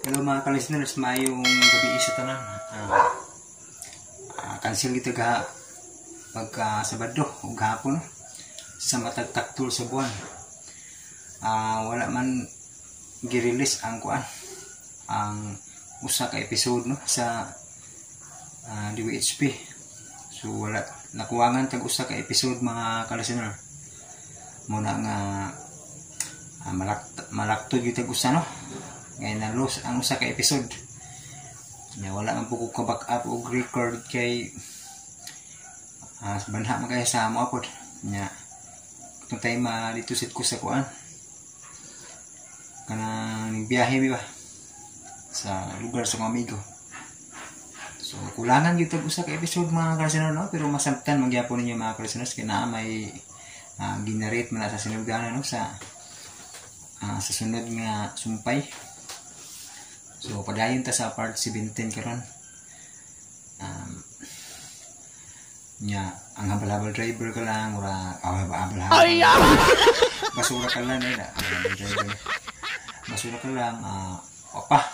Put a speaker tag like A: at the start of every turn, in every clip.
A: Hello mga ka-listeners, mayong gabi isa tanan. Cancel kita ga pagka Sabado o gahapon sa matag taktul sa buwan. Wala man gi-release ang kuan ang usa ka episode no sa DWHP. So wala nakuwangan tag usa ka episode mga ka-listener. Muna nga malaktod yung tag usa no. Ngayon na loss ang usa ka episode. Wala man po ko ka-back up o record kay banha man kaya sa mo apod. Kung tayo dito sit ko sa kuan. Kanang biyahe ba sa lugar sa mga amigo. So kulangan yung usa ka episode mga ka-listeners no, pero masabtan magyapon ninyo mga ka-listeners kay naa may ginarate man sa sinuganan no sa sunod nga sumpay. So padayon ta sa part 17 karon. Ang habal-habal driver ka lang ora habal-habal. Basura ka lang driver. Basura ka lang opa.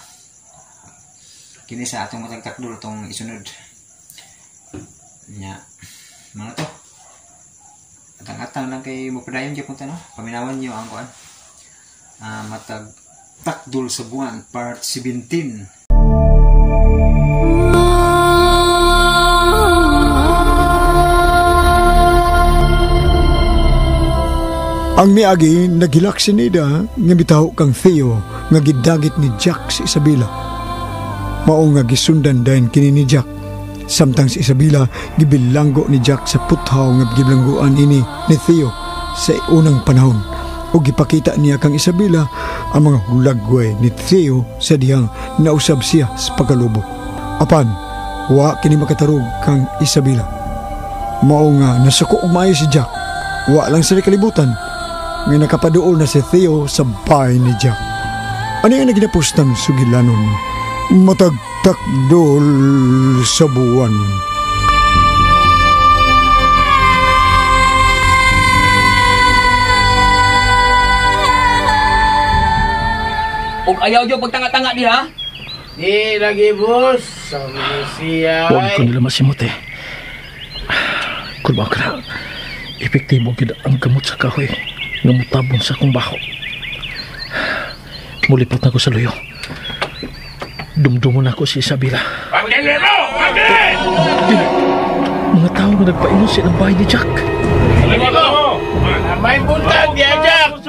A: Kini sa atong matagtakdol tong isunod. Mga to. Atang-atang lang kay mapadayon gyud punta no. Paminawan niyo ang kuan. Matag Takdul sa buwan, part 17.
B: Ang miagi nagilak si Nida nga bitaw kang Theo nga gidagit ni Jack si Isabela. Mao nga gisundan dayon kini ni Jack. Samtang si Isabela gibilanggo ni Jack sa puthaw nga gibilangguan ini ni Theo sa unang panahon. O gipakita niya kang Isabela ang mga hulagway ni Theo sa dihang nausab siya sa pagkalubo. Apan, wa kini makatarog kang Isabela. Mao nga nasuko umayo si Jack. Wa lang sa kalibutan nga nakapaduol na si Theo sa bahay ni Jack. Ano yung naginapustang sugilanon? Matagtakdol sa buwan.
C: Ug ayaw yung pagtanga-tanga di ha?
D: Di lagi boss, sa siya.
E: Huwag ko nila masimot eh. Kulbaw ka na. Epektibo gid ang gamot sa kahoy nga mutabon sa akong baho. Mulipot na ko sa luyo. Dumdumon ako si Isabela.
D: Pagdilero!
E: Mga tao na nagpaingon sa ng bahay ni Jack.
D: May buntag niya, Jack!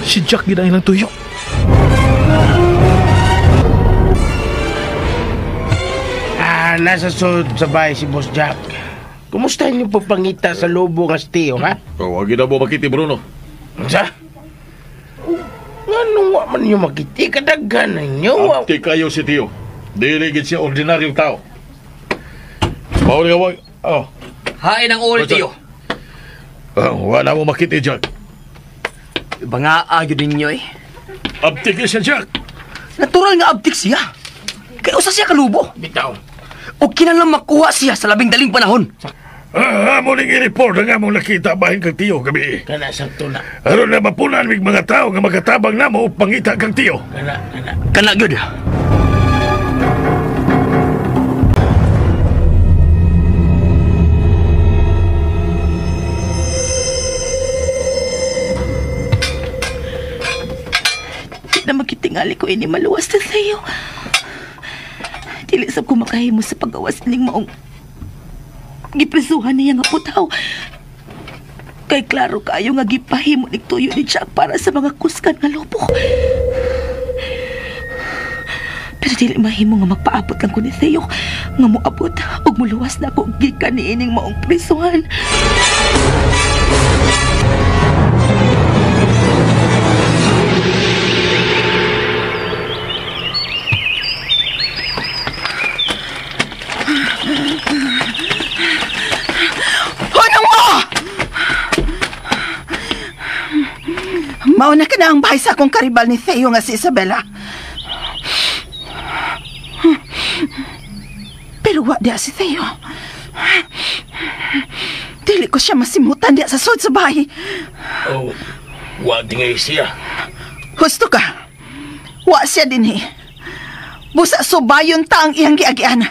E: Si Jack gina ilang tuyo.
D: Nasa sud sa bahay si Boss Jack. Kumusta niyo pagpangita sa lobo nga Tio, ha?
F: Wag na mo makiti, Bruno.
D: Sa? Nga wa man niyo makiti, kadaghan ninyo.
F: Abti kayo si Tio. Diligid siya ordinaryong tao. Mao nga wag.
C: Hain ang uli tiyo.
F: Wala mo makiti, Jack.
C: Banga agyo ninyo eh.
F: Abti ka siya, Jack.
C: Natural nga abtik siya. Kaya usa siya kalubo.
D: Bitaw.
C: O kinalang makuha siya sa labing daling panahon.
F: Muling i-report ang among nakita bahin kang Tio gabi.
D: Kana sakto na.
F: Aron na mapunan mig mga tao nga magatabang na mo pangita kang Tio.
C: Kana gyud.
G: Na magkitingali ko ini maluwas na sa'yo. Dili sab ko makahimo sa pagawas ning maong gipresuhan niya nga putaw. Kay klaro kayo nga gipahimo ni tuyo ni Jack para sa mga kuskan nga lobo. Pero dili mahimo nga magpaabot lang ko ni sa'yo nga moabot ug muluwas na ako gikan ni ining maong prisuhan. Mauna ka na ang bahay sa akong karibal ni Theo nga si Isabela. Pero wa diya si Theo. Dili ko siya masimutan diya sa sud sa bahay.
D: Wa di nga siya.
G: Husto ka.
H: Wa siya din Busa subayon ta ang iyang giagian.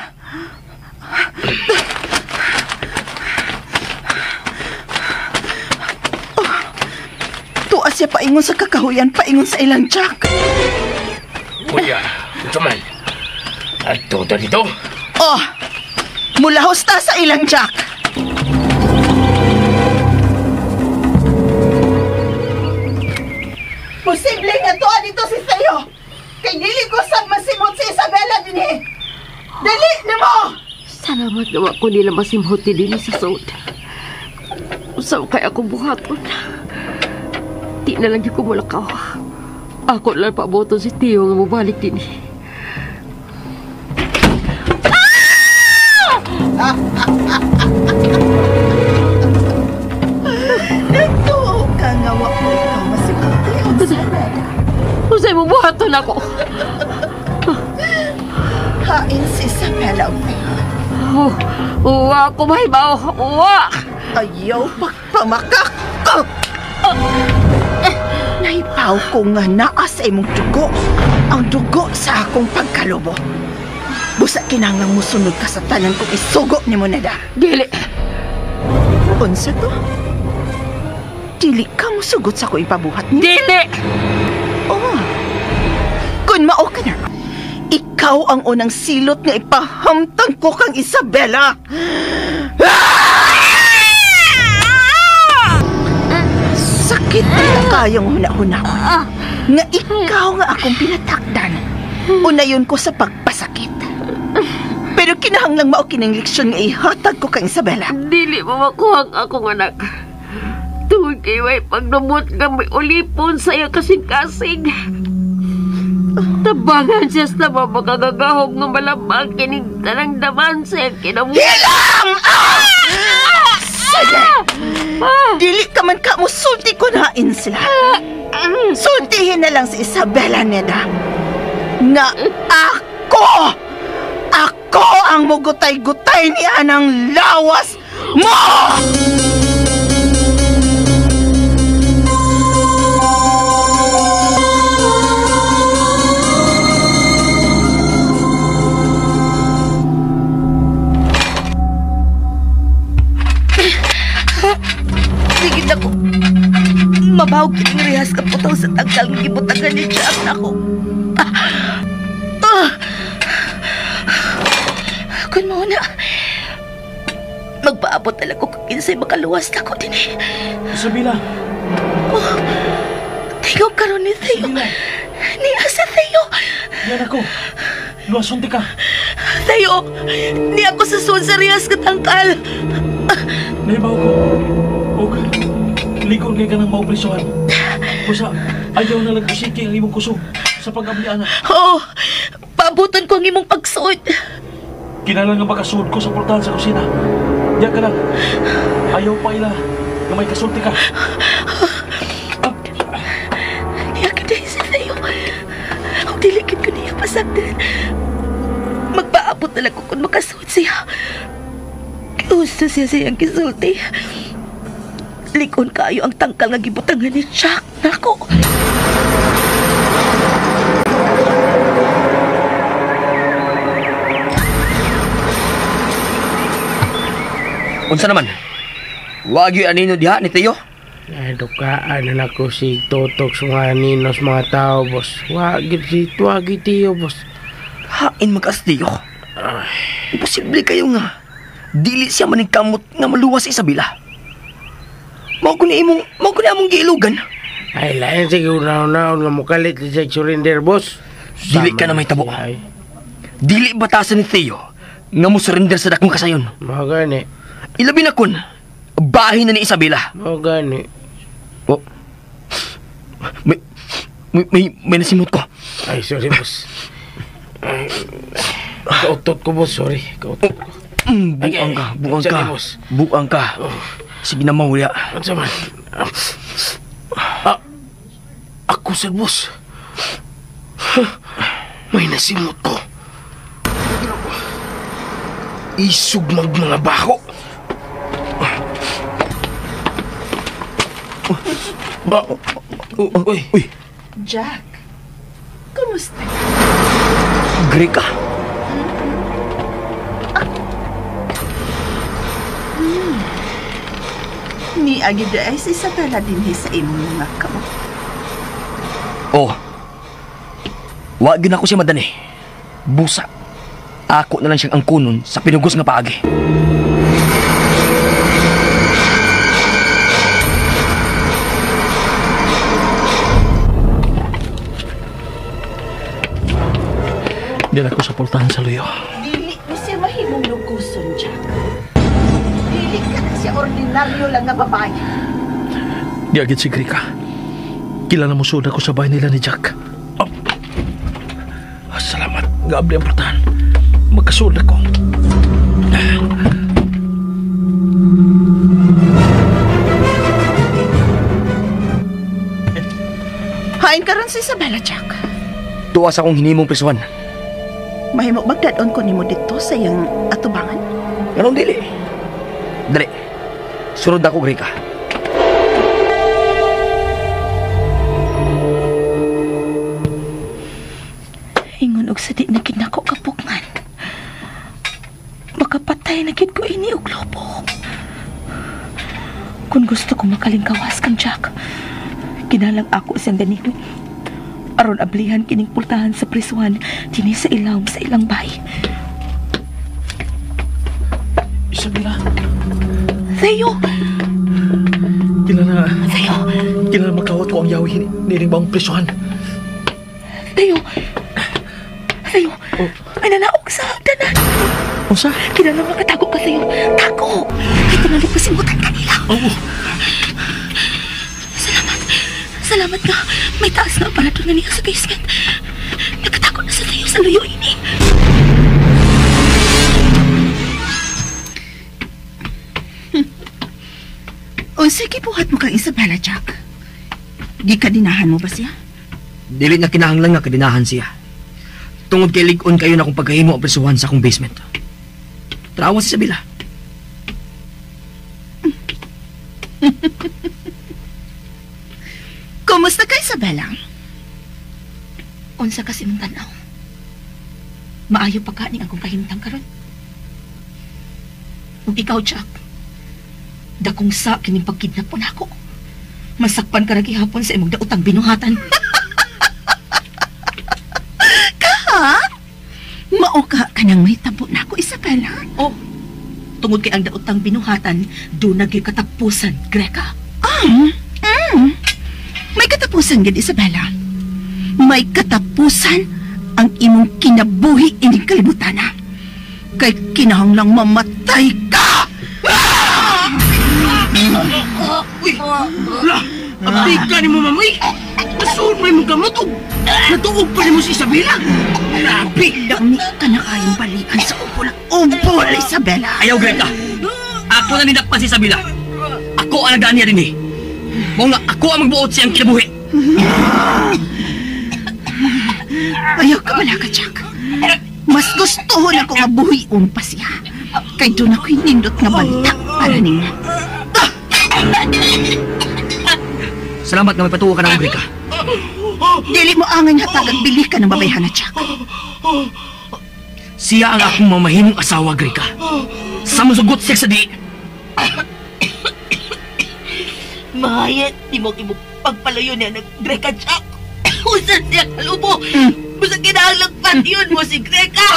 H: Tuwa siya paingon sa kakahuyan, paingon sa ilang Jack.
D: Kuya, ito man. At ito dito.
H: Oh, mulahos ta sa ilang Jack. Posible nga tuwa dito si Theo. Kay dili ko sa masimot si Isabela din Dali na mo!
I: Salamat gawa ko nila masimhot din sa suod. Usaw kay ako buhaton. Di na lang ko mulakaw. Ako lang paboto si Tio nga mubalik din
H: Nagtuo ka nga wa ko ikaw masimhot
I: Usay mo buhaton ako.
H: Hain si Isabela.
I: Uwa ko mahibaw. Uwa!
H: Ayaw pagpamakak ko! Naipaw ko nga naa sa imong dugo. Ang dugo sa akong pagkalubo. Busa kinanglang musunod ka sa tanan kong isugo ni mo nada.
I: Dili.
H: Unsa to? Dili ka musugot sa ko ipabuhat niya?
I: Dili!
H: Oh. Kung mao ka na, ikaw ang unang silot nga ipahamtang ko kang Isabela. Sakit na kayong huna-hunahon nga ikaw nga akong pinatakdan. Unayon ko sa pagpasakit. Pero kinahanglang mao kining leksyon nga ihatag ko kang Isabela.
I: Dili mo makuha ang akong anak. Tuwag kayo ay pagdumot nga may ulipon sa'yo kasing-kasing. Tabangan siya sa makagagahog nga malambang kinig tanang daman sa kinabuhi.
H: Hilang! Sige! Dili ka man ka musulti ko nain sila. Sultihin na lang si Isabela Neda nga ako ang mugutay-gutay ni anang lawas mo!
G: Sigit ako. Mabaw kining rehas ka putaw sa tangkal ng gibutagan ni Jack na ako. Kun mo na. Magpaabot talaga ko kung kinsay makaluwas na ko din
E: Isabela!
G: Oh, Theo karon ni Theo. Ni asa Theo.
E: Yan ako. Luwasunti ka.
G: Theo, ni ako sa suod sa rehas ka tangkal.
E: Naibaw ko. O, ligon kay ka ng maupresohan. Busa, ayaw na nagkusiki ang imong kusog sa pag-abliana.
G: Oo, paabutan ko ang imong pagsuod.
E: Kinalang nga makasuod ko sa portal sa kusina. Diyan ka lang. Ayaw pa ila na may kasulti ka.
G: Iyakin dahil si Theo. Ang dilikid ko niya pasagdan. Magpaabot na lang ko kung makasuod siya. Gusto siya siyang kisulti. Likon kayo ang tangkal nga gibutangan ni Jack. Nako!
C: Unsa naman? Wag yung anino diha ni Teo?
D: Ay, dukaan na ako si Totok sa mga ninos mga tao, boss. Wagit Tio, boss.
C: Hain mag-astiyo. Imposible kayo nga. Dili siya manigkamot nga maluwas sa Isabela. Mao ko ni among giilugan.
D: Ay, layan siguro na nga mukalit sa surrender, boss.
C: Dili ka na may tabo.
D: Ay,
C: Dili batasan ni Teo nga mo surrender sa dakong kasayon.
D: mga gani.
C: Ilabi na kun, bahin na ni Isabela.
D: Mga gani.
C: Oh. May nasimot ko.
D: Ay, sorry, boss. Ay, kautot ko, boss. Sorry, kautot ko.
C: Buang ka, buang
D: Sorry,
C: ka.
D: boss.
C: Buang ka. Sige na mawala.
D: Ano man? Ako, sir, boss. May nasimot ko. Isugmag mga bako.
C: Uy.
H: Jack, Kumusta?
C: Greka.
H: Ni agi ay si Isabela din sa imong mga kamo.
C: Oh. Wa gyud ako siya madani. Busa. Ako na lang siyang angkunon sa pinugos nga paagi.
E: Dila ko sa pultahan sa luyo.
H: Dili mo siya mahimong luguson, Jack. Dili ka na siya ordinaryo lang nga babae.
E: Di agad si Grika. Kilala mo suda ko sa bahay nila ni Jack. Salamat. Gabli ang pultahan. Magkasuda ko.
H: Hain karon si Isabela, Jack.
C: Tuwas akong hinimong prisuhan.
H: Mahimo magdadon ko nimo dito sa iyang atubangan.
C: Ganun dili. Dali. Sunod ako, Greka.
G: Ingon og sa di na kinako kapukngan. Makapatay na gid ko ini og lobo. Kung gusto ko makalingkawas kang Jack, kinalang ako siyang ganito. Aron ablihan kining pultahan sa prisuhan dinhi sa ilawom sa ilang bahay.
E: Isabela.
G: Theo!
E: Kilala
G: Theo!
E: Kilala makawat ko ang yawi niling bang prisuhan.
G: Theo! Theo!
E: Oh.
G: Ay nanaog sa hagdanan.
E: Unsa?
G: Kinala makatago ka Theo. Tago! Ay tingali ko simutan kanila.
E: Oo.
G: Salamat ka. May taas na aparador na niya sa basement. Nagkatago na sa Theo sa luyo ini.
H: Unsay gibuhat mo kang Isabela, Jack? Gikadinahan mo ba siya?
C: Dili na kinahanglan nga kadinahan siya. Tungod kay lig-on kayo na kung pagkahimo ang prisuhan sa akong basement. Trawa si Isabela.
H: Kumusta ka, Isabela?
G: Unsa kasi mong tanaw? Maayo pa ka ning akong kahimtang karon. Ug ikaw, Jack, dakong sa kining pagkidnap po nako. Masakpan ka ra gihapon sa imong daotang binuhatan.
H: Ha? Mao ka nang may tabo nako, Isabela?
G: Oh, tungod kay ang daotang binuhatan, do nagay katapusan, Greka.
H: May katapusan gid, Isabela. May katapusan ang imong kinabuhi ining kalibutan. Kay kinahanglang mamatay ka.
D: Uy! Wala! Abdi ka ni mo, mamay! Nasuod mo yung gamot o natuog pa ni mo si Isabela! Grabe!
H: Dami ka na kayong balikan sa ubol, Isabela.
C: Ayaw, Greka. Ako na ninakpan si Isabela. Ako ang nagdaan niya rin eh. Mao nga ako ang magbuot siyang kinabuhi.
H: Ayaw ka bala ka, Jack. Mas gusto na ko nga buhion pa siya. Kay doon ako'y nindot nga balita para ninyo.
C: Salamat na may patuwa ka na, Greka.
H: Dili mo angay hatagang bili ka ng babayhan na, Jack.
C: Siya ang akong mamahimong asawa, Greka. Sa masugot siya sa di.
G: Mahayat, di mo pagpalayo niya ng Greka, Jack. Usan siya kalubo. Basta kinahanglang patiyon mo si Greka.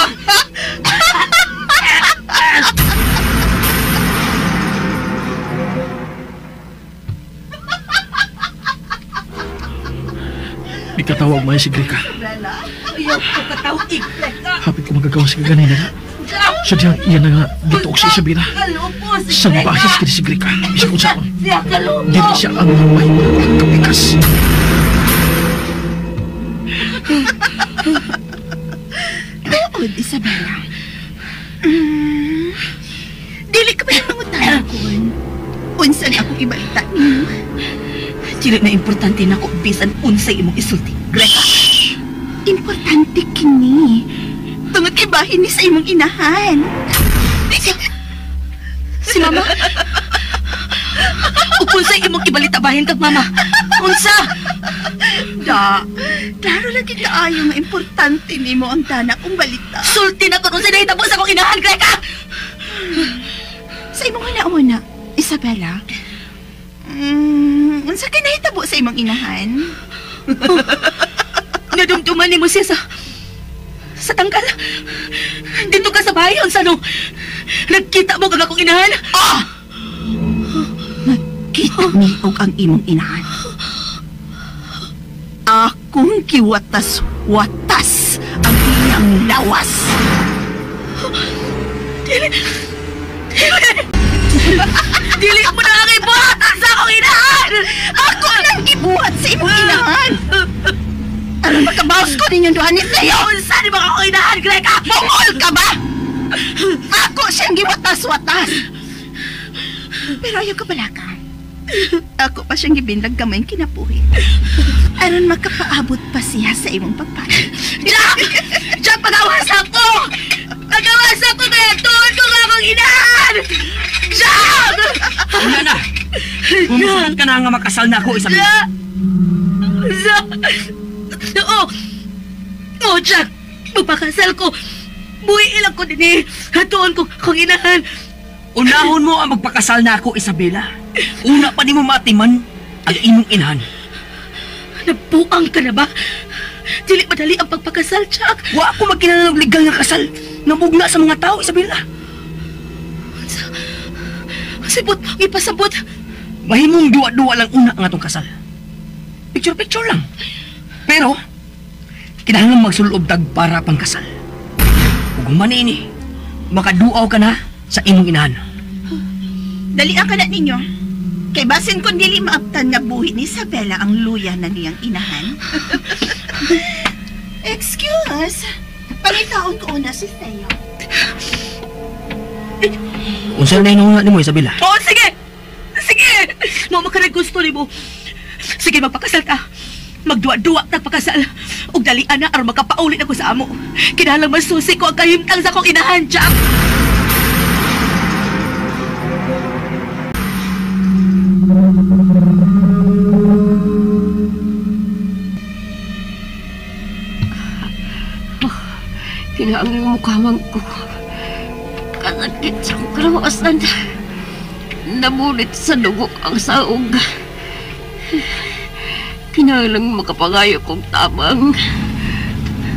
E: Di katawag mo si Greka.
G: Ayaw ko katawag Greka.
E: Hapit ko magagawa sa kaganina na. Sadyang iyan na nga dito si Isabela.
G: Kalubo si
E: Sa
G: Greka.
E: bahis kini si Greka. Isa kung saan.
G: Siya kalubo.
E: Dili siya ang mahimong kapikas.
H: Tuod, Isabela. Dili ka ba yung mangutan ko? Unsan akong ibalita niyo?
G: Dili na importante na ko bisan unsay imong isulti, Greka.
H: Importante kini. Tungod kay bahin ni sa imong inahan.
G: Si Mama? Ug unsay imong ibalita bahin kag Mama? Unsa?
H: Da, klaro lagi kaayo nga importante nimo ang tanak kong balita.
G: Sulti na ko kung sinahitabo sa kong inahan, Greka!
H: Sa imong una, Isabela, unsa kinahitabo sa imong inahan?
G: Nadumduman ni mo siya sa tangkal. Dito ka sa bayan, Sano. Nagkita mo kag akong inahan?
H: Nagkita ni og ang imong inahan. Akong kiwatas-watas ang iyang lawas.
G: Dili mo na ang ibuhatan sa akong inahan!
H: Ako nang gibuhat sa imong inahan. Aron makabawas ko ninyong duha ni Theo.
G: Unsa ni ba akong inahan, Greka?
H: Bungol ka ba? Ako siyang giwatas-watas. Pero ayaw ka balaka. Ako pa siyang gibindag kamay kinabuhi. Aron makapaabot pa siya sa imong pagpalit.
G: Diyan pagawas ako! Pagawas ako kaya tuon ko nga akong inahan! Diyan!
C: Una na! Kumusunod ka na nga makasal na ako, Isabela.
G: Oo, Jack! Magpakasal ko! Buhay ilang ko din eh! Hatuon ko akong inahan!
C: Unahon mo ang magpakasal na ako, Isabela. Una pa di mo matiman ang imong inahan.
G: Nabuang ka na ba? Dili madali ang pagpakasal, Jack!
C: Wa ako magkinalang legal nga kasal. Nabugna sa mga tao, Isabela.
G: Sibot, ipasabot.
C: Mahimong duwa-duwa lang una ang atong kasal. Picture-picture lang. Pero, kinahanglan magsulob tag para pang kasal. Kung manini, makaduaw ka na sa imong inahan.
H: Dalian ka na ninyo. Kay basin kung dili maabtan nga buhi ni Isabela ang luya na niyang inahan. Excuse. Pangitaon ko una si Theo.
C: Unsa na inuna ni mo, Isabela?
G: Oo, sige! Sige! Mama ka gusto ni mo. Sige, magpakasal ta. Magduwa-duwa tag pakasal. Ug dalian na aron makapaulit ako sa amo. Kinahanglan masusi ko ang kahimtang sa kong inahan, Jack.
I: Kinahangin mo kamang ko. Kasakit sa kong karawasan. Namulit sa dugo ang saog. Kinahangin makapangayo kong tamang.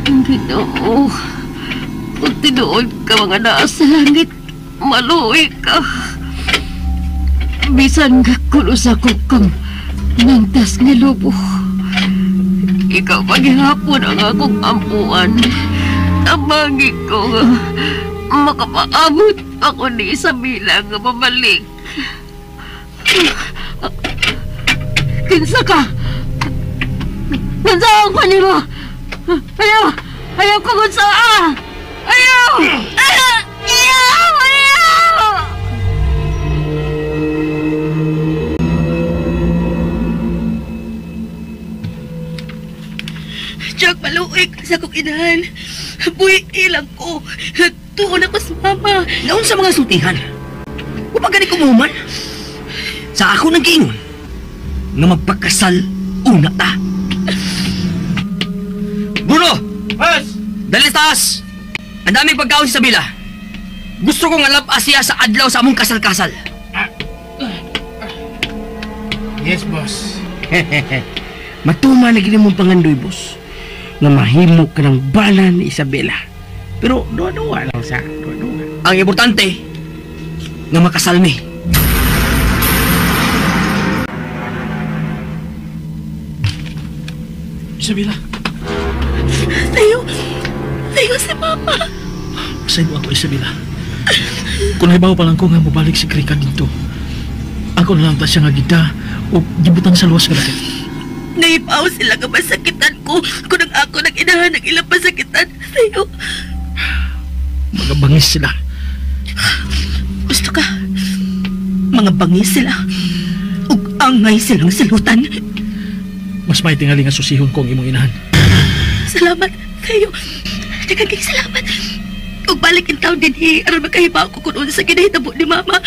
I: Ginoo, kung tinuod ka mga naas sa langit, maluwi ka. Bisan ka kulos ako kang nantas nga lubo. Ikaw paghihapon ang akong ampuan. Tabangi ko nga makapaabot ako ni Isabela nga mamalik. Kinsa ka? Kinsa ang kanimo? Ayaw! Ayaw ka kung saan! Ayaw! Ayaw! Ayaw!
G: Jack, maluwi ka sa kong inahan. Buhay ilang ko. Tuon ako sa mama.
C: Naon sa mga sutihan? Upagani kumuman? Sa ako nang giingon nga magpakasal una ta. Bruno!
E: Yes!
C: Dali taas! Ang daming pagkaon si Isabela. Gusto kong alap siya sa adlaw sa among kasal-kasal.
E: Yes, boss.
C: Matuma na gini mong pangandoy, boss, na mahimo ka ng bala ni Isabela. Pero duwa-duwa lang sa duwa-duwa. Ang importante, nga makasal mi.
E: Isabela,
G: Tayo si mama.
E: sa'yo ako, Isabela. Kung naibaw pa lang ko nga mabalik si Krika dito, ako na lang ta siya nga gida o gibutan sa luwas ka natin.
G: Naipaw sila nga masakitan ko. Kung ang ako nag-inahan ng ilang masakitan sa'yo.
E: Mga bangis sila.
G: Gusto ka? Mga bangis sila. Ug angay silang silutan.
E: Mas may tingali nga susihon ko ang imong inahan.
G: Salamat sa'yo. Nagaging salamat. Ug balik in taon din aron makahibaw ko kung sa ginahitabo ni mama.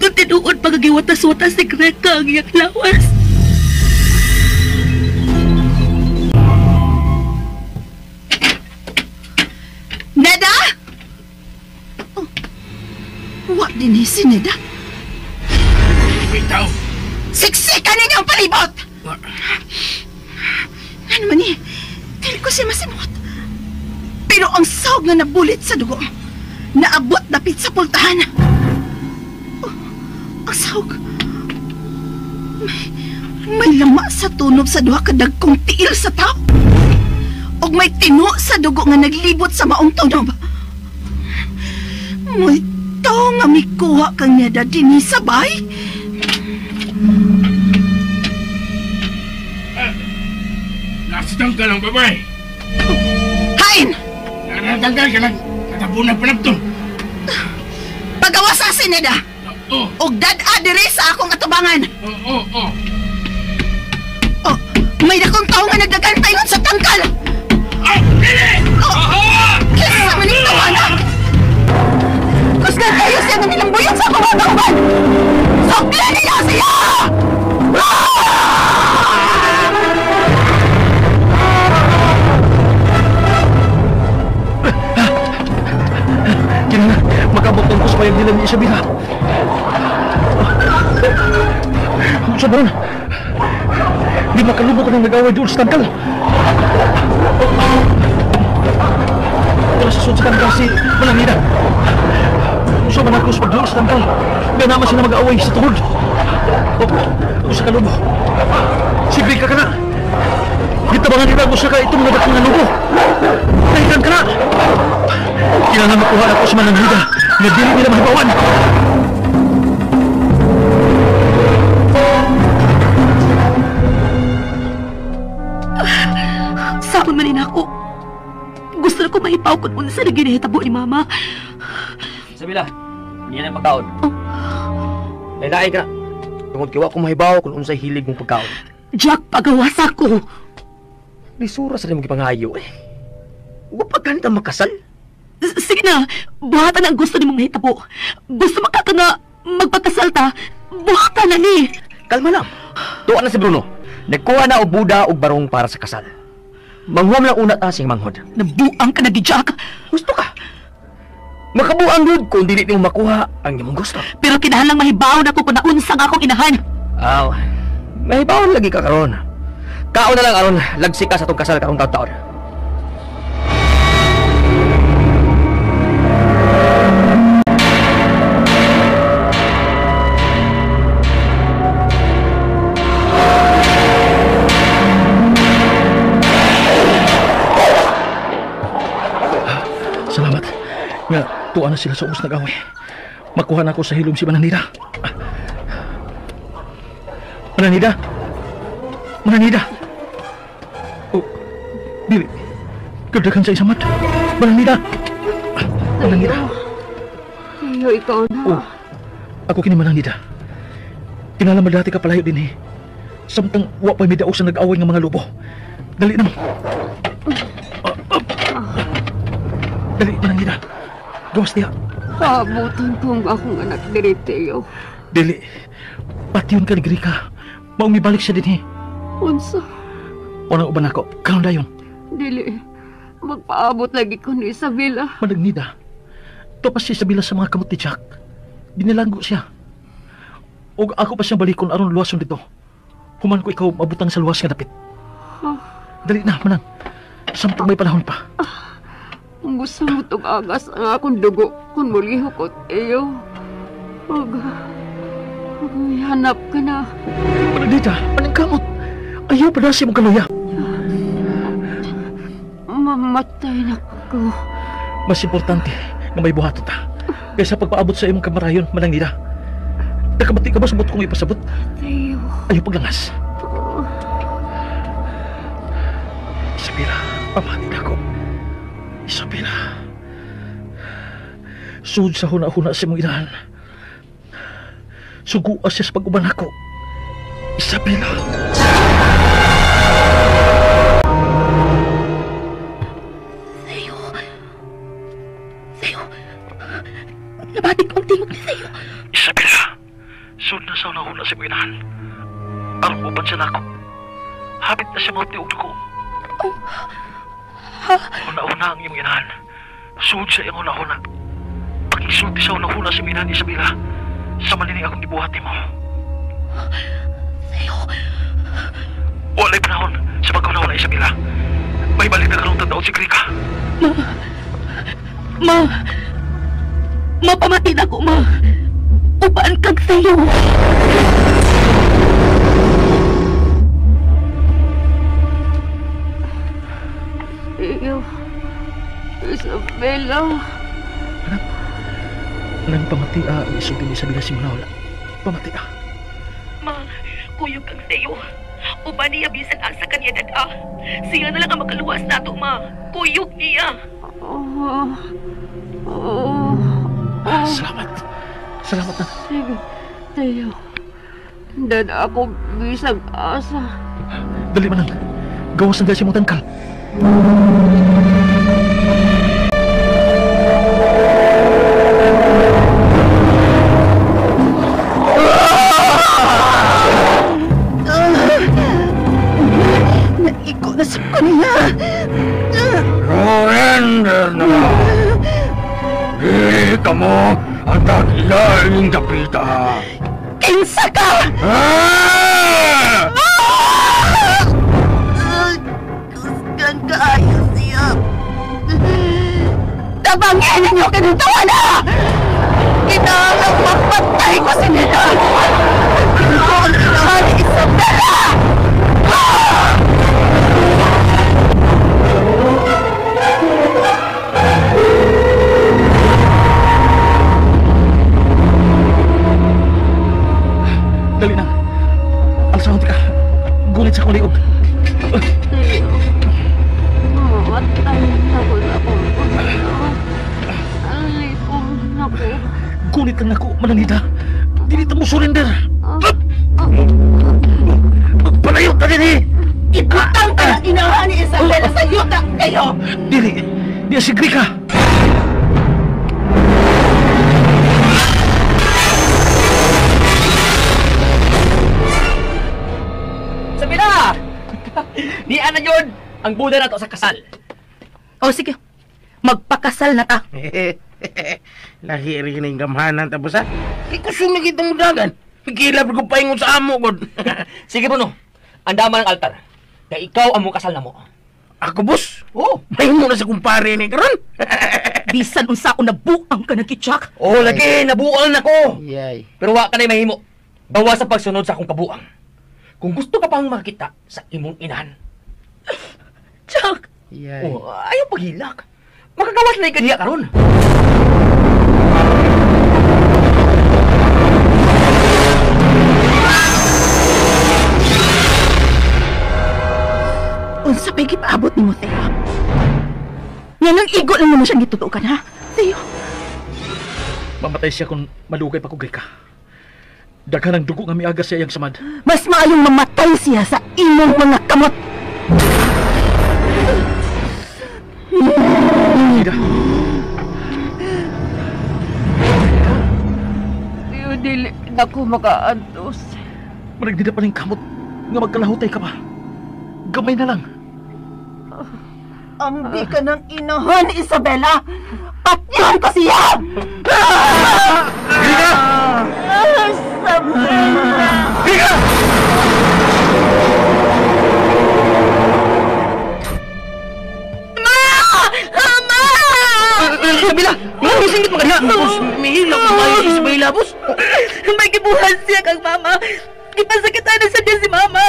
G: Kung tinuod pagagiwatas-watas si Greka ang iyang lawas.
H: din si Neda.
D: Bitaw.
H: Siksikan ninyo ang palibot! Ano man eh, dili ko siya masimot. Pero ang sawag nga nabulit sa dugo, naabot dapit sa pultahan. Oh, ang sawag, may lama sa tunog sa duha ka dagkong tiil sa tao. Og may tino sa dugo nga naglibot sa maong tunog. May tao nga mikuha kang Neda din sabay.
D: Nasitang ka lang, babae.
H: Hain!
D: Natanggal ka lang. Natabunan pa nagtong.
H: Pagawa sa Neda.
D: Oo.
H: Og dad-a diri sa akong atubangan.
D: Oo.
H: Oh, may dakong tao nga nagdagantayon sa tangkal.
D: Dili!
H: Kisa maning tawanan. Kusgan kayo siya na nilang buyog sa akong kauban. Sokli niya siya!
C: Kailangan makabotong ko sa payag nila ni Isabela. Sa doon, di makalubok ka nang nag-away doon sa tangkal. Pero sa sa tangkal si Manangida. Gusto man ako sa doon sa tangkal. Kaya naman sila mag-away sa tuhod. O sa kalubo. Sige ka na. Gitabangan nila ko sa ka itong nagakong nalubo. Nahitan ka na. Kailangan makuha ako sa Manangida na dili nila mahibawan.
G: Saan manin ako? Gusto na ko mahipaw kung muna sa naginahitabo ni Mama.
C: Isabela, yan ang pagkaon. Lain-lain ka na. Tungod kiwa kung mahibaw kung unsay hilig mong pagkaon.
G: Jack, pagawas ako.
C: Lisura sa limang ipangayo eh. Huwag pagkanit ang makasal.
G: Sige na, buhatan ang gusto ni mong mahitabo. Gusto makaka nga magpagkasalta, buhatan na ni.
C: Kalma lang. Tuwa na si Bruno. Nagkuha na og buda og barong para sa kasal. Manghuam lang una ta sing manghod.
G: Nabuang ka na di Jack.
C: Gusto ka? Makabuang yun kung dili mo makuha ang imong gusto.
G: Pero kinahanglang mahibaw na ko kung naunsang akong inahan.
C: Aw, mahibaw lagi ka karon. Kaon na lang aron lagsi ka sa tong kasal karong taon-taon. Salamat. Nga, tuwa na sila sa ubos nag-away. Makuha na ako sa hilom si Mananida. Mananida? Mananida? Oh, dili. Kadagan sa isamat. Mananida? Mananida?
I: Iyo, ikaw na.
C: Oh, ako kini Mananida. Kinalaman dati ka palayo din eh. Samtang wapay may daos na nag-away ng mga lobo. Dali na. Dali, Mananida. Gawas diya.
I: Paabutan ko ang akong anak diri, Teo.
C: Dili. Patiyon ka ni Grika. Maong mibalik siya din eh.
I: Unsa?
C: Unang uban ako. Karon dayon.
I: Dili. Magpaabot lagi ko ni Isabela.
C: Managnida. Topas si Isabela sa mga kamot ni Jack. Binilanggo siya. O ako pa siyang balikon aron luwason dito. Human ko ikaw mabutang sa luwas nga dapit. Dali na, manang. Samtang may panahon pa.
I: Kung gusto mo itong agas ang akong dugo, kung muliho ko, Teo. Hanap ka na.
C: Managnida, anong kamot? Ayaw pa na siya mong kaluya.
I: Mamatay na ko.
C: Mas importante na may buhaton ta. Kaysa pagpaabot sa imong kamarayon, Managnida. Nakabati ka ba sabot kong ipasabot?
I: Teo.
C: Ayaw paglangas. Isabela, pamatin ako. Isabela. Sud sa huna-huna sa mong inahan. Suguas siya sa pag-uban ako. Isabela.
G: Theo. Nabatik ko ang tingog ni Theo.
C: Isabela. Sud na sa huna-huna sa mong inahan. Ang uban siya na ako. Habit na siya mga tiog ko. Una-una ang iyong inahan. Sud siya yung una-una.
E: Isulti siya unang huna si Mina ni Isabela. Sa malining akong gibuhat mo.
G: Theo.
E: Walay panahon sa pagkauna na Isabela. May balik na karong tadaon si Krika.
G: Mapamati na ko, ma. Upaan kag Theo.
I: Theo. Isabela.
E: Nang pamati isulti ni Isabela si Manawala. Pamati
G: Ma, kuyog kang Theo. Uban niya bisan asa kanya dada. Siya na lang ang makaluwas nato, ma. Kuyog niya.
E: Salamat. Salamat na.
I: Sige, Theo. Dada ako bisag asa.
E: Dali man lang. Gawas na si mo tangkal.
H: Naiko na sa kanina.
D: Surrender na! Dili ka mo ang tag-ilaing dapita!
H: Kinsa ka! Kusgan kaayo siya. Tabangin ninyo kinuntawan na! Kinahanglang mapatay ko si Nina! Kinahanglan ni Isabela!
E: Dali na. Alsahon ka. Gulit sa kuliog.
I: Mamatay na ko na ako. Alipong na ko.
E: Gulit kang ako, mananida. Dili ta mo surrender. Palayo ka din eh.
H: Ibutang ka na inahan ni Isabela sa yuta kayo!
E: Dili. Di si Grika.
C: Isabela! Di ana yun ang buda na to sa kasal.
H: O sige, magpakasal na ta.
D: Lahi rin yung gamhanan tapos ha? Ikusong na kita mo dagan. Kilap ko paingon sa amo ko.
C: Sige Bruno, andaman ang altar. Na ikaw ang mong kasal na mo.
D: Ako, boss?
C: Oo.
D: May mo na sa kumpare ni karon.
H: Bisan unsa ko nabuang ka na kitsak.
C: Oo, lagi, nabuang ako.
D: Yay.
C: Pero wa ka na mahimo. Bawas sa pagsunod sa akong kabuang. Kung gusto ka pang makita sa imong inahan.
H: Tsak!
D: Yay.
C: Oh, ayaw paghilak. Makagawas na ikadiya karon.
H: Unsa pa'y gipaabot ni mo, Theo? Yan ang igo lang naman siyang gitutukan, ha? Theo,
E: Mamatay siya kung malugay pa ko Grika. Daghan ang dugo nga miagas siya yang samad.
H: mas maayong mamatay siya sa imong mga kamot.
E: Ida.
I: Theo, dili na ko makaantos.
E: Managdida pa rin kamot nga magkalahutay ka pa. Gamay na lang.
H: Ambi ka ng inahan, Isabela! Patyon ko siya!
E: Grika!
H: Isabela!
E: Grika!
C: Isabela! Mga singit mga diha!
D: Boss, may hilap mo kayo si Isabela, boss.
G: May gibuhan siya kang mama. Ipasakitan na sa si mama.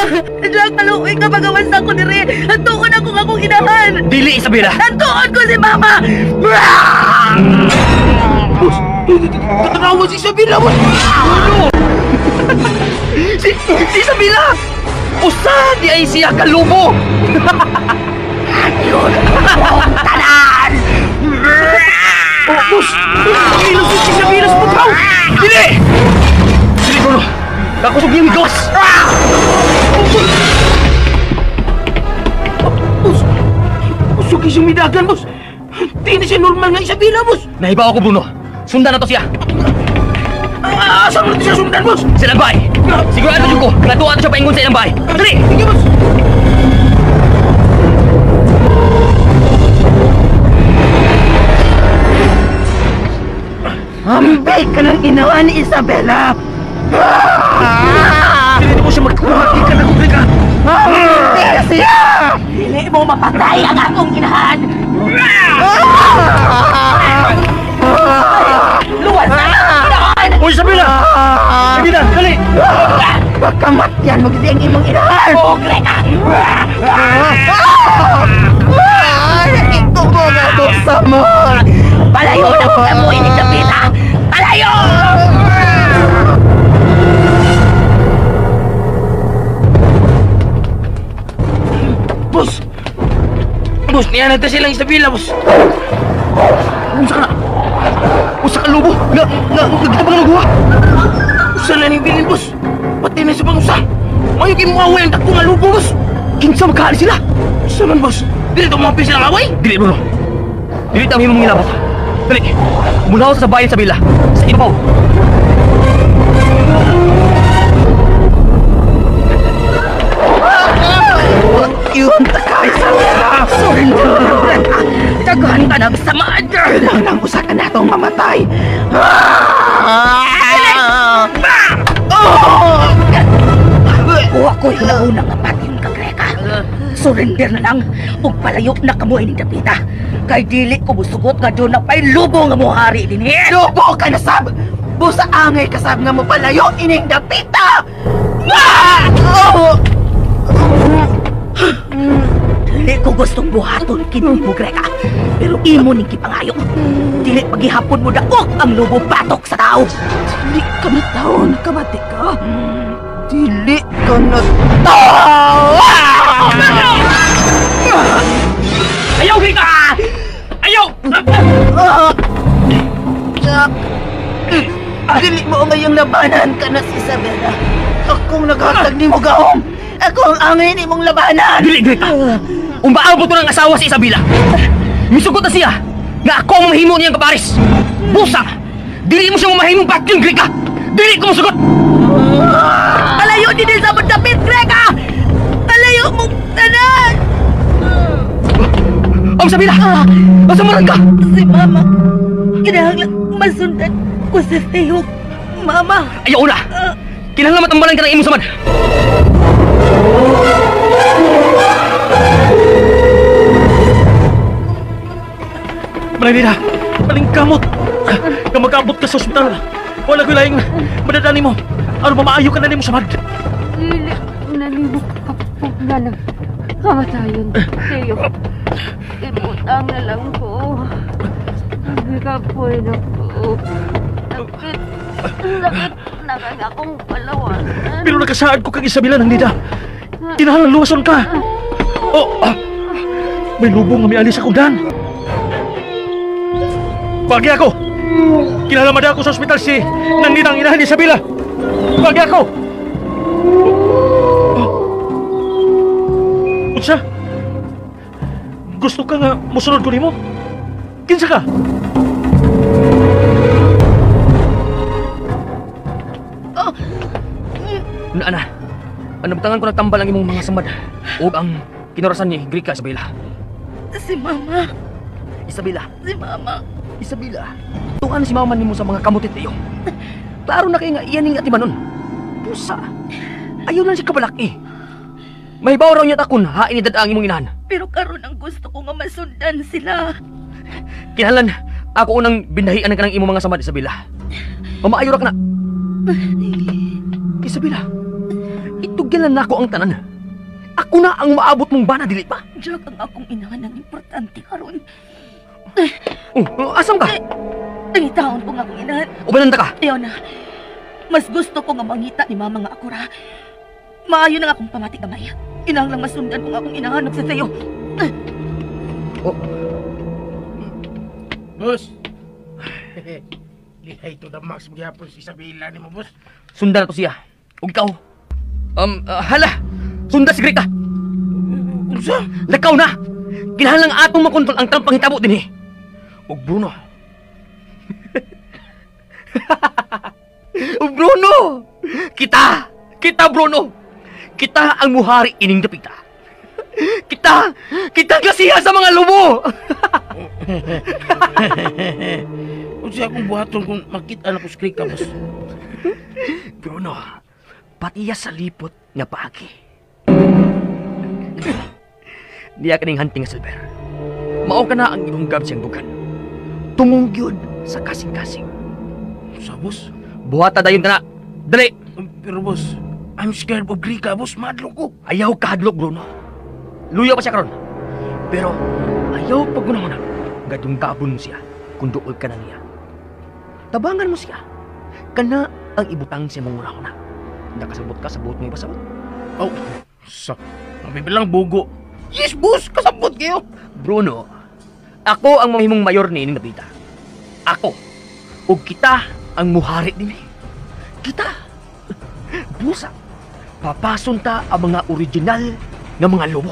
G: Diyan kaluoy ka magawan sa ako nire. Hantuon ako nga akong inahan.
C: Dili, Isabela!
G: Hantuon ko si mama.
D: Boss, tatanawa si Isabela, boss.
C: Si Isabela! Usa di ay siya kalumo!
G: Tanan!
C: Oh, boss! Ilang si Isabela sa pagkaw! Dili! Dili, Bruno! Nakusog yung gawas!
D: Boss, usog yung midagan, boss. Di na siya normal nga Isabela, boss.
C: Nahibaw ako, Bruno. Sundan na to siya.
D: Asa mo na siya sundan, boss?
C: Sa ilang bahay. Sigurado dyan ko. Natuwa to siya paingon sa ilang bahay. Dali!
D: Sige, boss.
H: Patay ka ng ginawa ni Isabela!
C: Hindi mo siya magkumaki ka na kung ka.
H: Hindi siya! Hindi mo mapatay ang akong inahan! Luwas na ang inahan!
C: Uy, Isabela! Sige na, dali!
H: Pagkamatyan mo kasi ang imong inahan! Bugre ka! Ito mo na dosa mo! Palayo na po na mo inikapita! Palayo!
C: Boss! Boss, niya nagta silang Isabela, boss! Unsa ka na? Unsa ka lubo? Nagkita pa ka nagawa? Unsa na niyong bilin, boss? Pati na sa pangusa! Mayo kayo mga away ang takbo nga lubo, boss! Kinsa magkahali sila? Unsa man, boss? Dili ito mga silang away? Dili, Bruno. Dili ito ang himong ngilabot. Dali, mulaw sa bayan Isabela. Sa ibabaw.
H: Yun, takay sa mga surrender! Daghan ka ng samaan! Kailangan usa ka na itong mamatay! Kuha ko hinaunang nga patin ka, Greka. Surrender na lang ug palayo na kamo ining dapita. Kay dili ko musugot nga doon na pa'y lubo nga mo hari din eh! Lubo ka na sab! Busa angay kasab nga mo palayo ining dapita! Dili ko gustong buhaton kini mo, Greka. Pero imo ning kipangayo. Dili paghihapon mo daog ang lubo batok sa tao. Dili ka na tao, nakabati ka. Dili ka na tao!
C: Ayaw, Greka! Ayaw!
H: Dili mo ngayong labanan ka na si Isabela. Akong naghatag ni mo gaong. Ako ang angay ni mong labanan.
C: Dili, Greka! Umbaabot ko ng asawa si Isabela. Misugot na siya nga ako ang mamahimo niyang kaparis. Busa! Dili mo siya mamahimong batyong, Greka! Dili ko masugot!
H: Palayo din sa dapit, Greka! Palayo mong tanan!
C: Ang Isabela! Masamaran ka!
H: Si Mama, kinahanglan masundan ko sa Theo. Mama!
C: Ayaw na! Kinahanglan matambalan ka ng imong samad! Malamira, paling kamot. Kung mag-abot ka sa ospital, wala ko laing madadani mo. Ano ba maayo ka na mo samad?
I: Dili, nalibok kapag na lang. Kamatayon, Teo. Ibutang na lang ko. Hindi ka pwede po. Sakit na akong palawanan.
C: Pero nakasaad ko kang Isabela ng nida. Kinahanglan luwason ka. May lubong nga may alis ako dan. Bagi ako! Kinalamad ako sa ospital si nang ninang inahan ni Isabela! Bagi ako! Unsa? Gusto ka nga musunod ko nimo? Kinsa ka? Ana, nabutangan ko nagtambal ang imong mga samad o ang kinurasan ni Greka Isabela.
H: Si Mama!
C: Isabela!
H: Si Mama!
C: Isabela, tuan si mama nimo sa mga kamutit niyo. Klaro na kayo nga iyan ng atimanon. Pusa, ayaw lang si kabalaki. Mahibaw raw niya takon, hain ni dadaang imong inahan.
H: Pero karon ang gusto ko nga masundan sila.
C: Kinahanglan, ako unang binahian ka ng imong mga samad, Isabela. Mamaayo ra ka na. Isabela, itugyan na ako ang tanan. Ako na ang maabot mong bana, dili pa.
H: Jack, ang akong inahan ang importante karon.
C: Asam ka?
H: Tangitaon ko nga akong inahan.
C: Ubanan ka?
H: Ayaw na. Mas gusto ko nga mangita ni Mama nga ako ra. Maayo na nga akong pamati kamay. Inahanglang masundan ko nga akong inahanap sa sayo.
D: Boss! Lihay to the max magyapon si Isabela ni mo, boss.
C: Sundan na to siya. Ug ikaw. Hala! Sundan si Greta!
D: Unsa?
C: Lakaw na! Kinahanglang atong makontrol ang talang panghitabo din eh. Ug Bruno. Ug Bruno! Kita Bruno! Kita ang muhari ining dapita. Kita gasiya sa mga lubo!
D: siya akong buhaton kung makita na ko sa krika, boss.
C: Bruno, patiya sa lipot nga paagi. Diya kaning hunting silver. Mao ka na ang ibunggab siyang dugan. Tumungyod sa kasing-kasing.
D: Sa boss?
C: Buhata dayon ka na. Dali!
D: Pero boss, I'm scared of krika, boss. Madlong ko.
C: Ayaw ka hadlok, Bruno. Luyaw pa siya karon. Pero ayaw pag guna-guna. Gadong gabon mo siya kung dool ka na niya. Tabangan mo siya. Kana ang ibutang siya mong una-una. Nakasabot ka sa buot mo ipasabot.
D: Oh, sa... Mabibilang bugo. Yes, boss! Kasabot kayo!
C: Bruno, ako ang mahimong mayor ni ining nabita. Ako. O kita ang muhari din eh. Kita. Busa. Papason ta ang mga original nga mga lobo.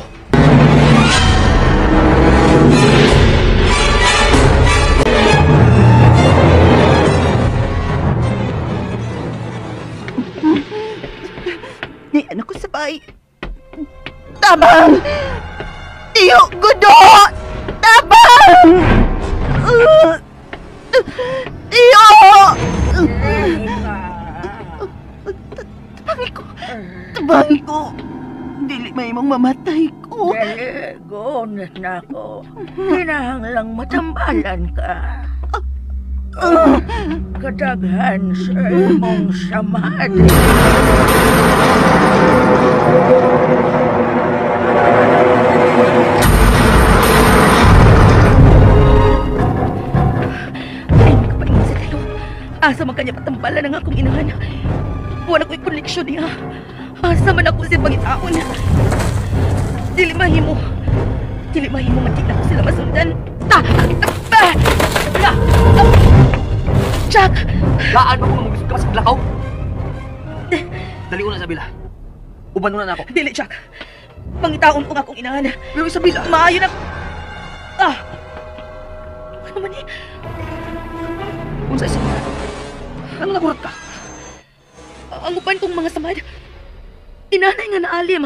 H: Ni anak ko sabay. Tabang! Tiyo, gudo! Tabang! Tiyo! Tabangi ko! Tabangi ko! Dili may mong mamatay ko.
J: Dali, gones na ako. Kinahanglang matambalan ka. Kadaghan sa imong samad.
G: Asa man kanya patambalan ang akong inahan. Wala ko'y koneksyon niya. Asa man ako siya pangitaon. Dili mahimo. Dili mahimo matik ako sila masundan. Jack!
C: Laan mo kung magusto ka sa lakaw? Dali ko na Isabela. Uban mo na ako.
G: Dili, Jack. Pangitaon ko nga akong inahan.
C: Pero Isabela,
G: maayo na... Ano man eh?
C: Kung sa Isabela, ang lagurat ka?
G: Ang upan kong mga samad. Inanay nga naalim.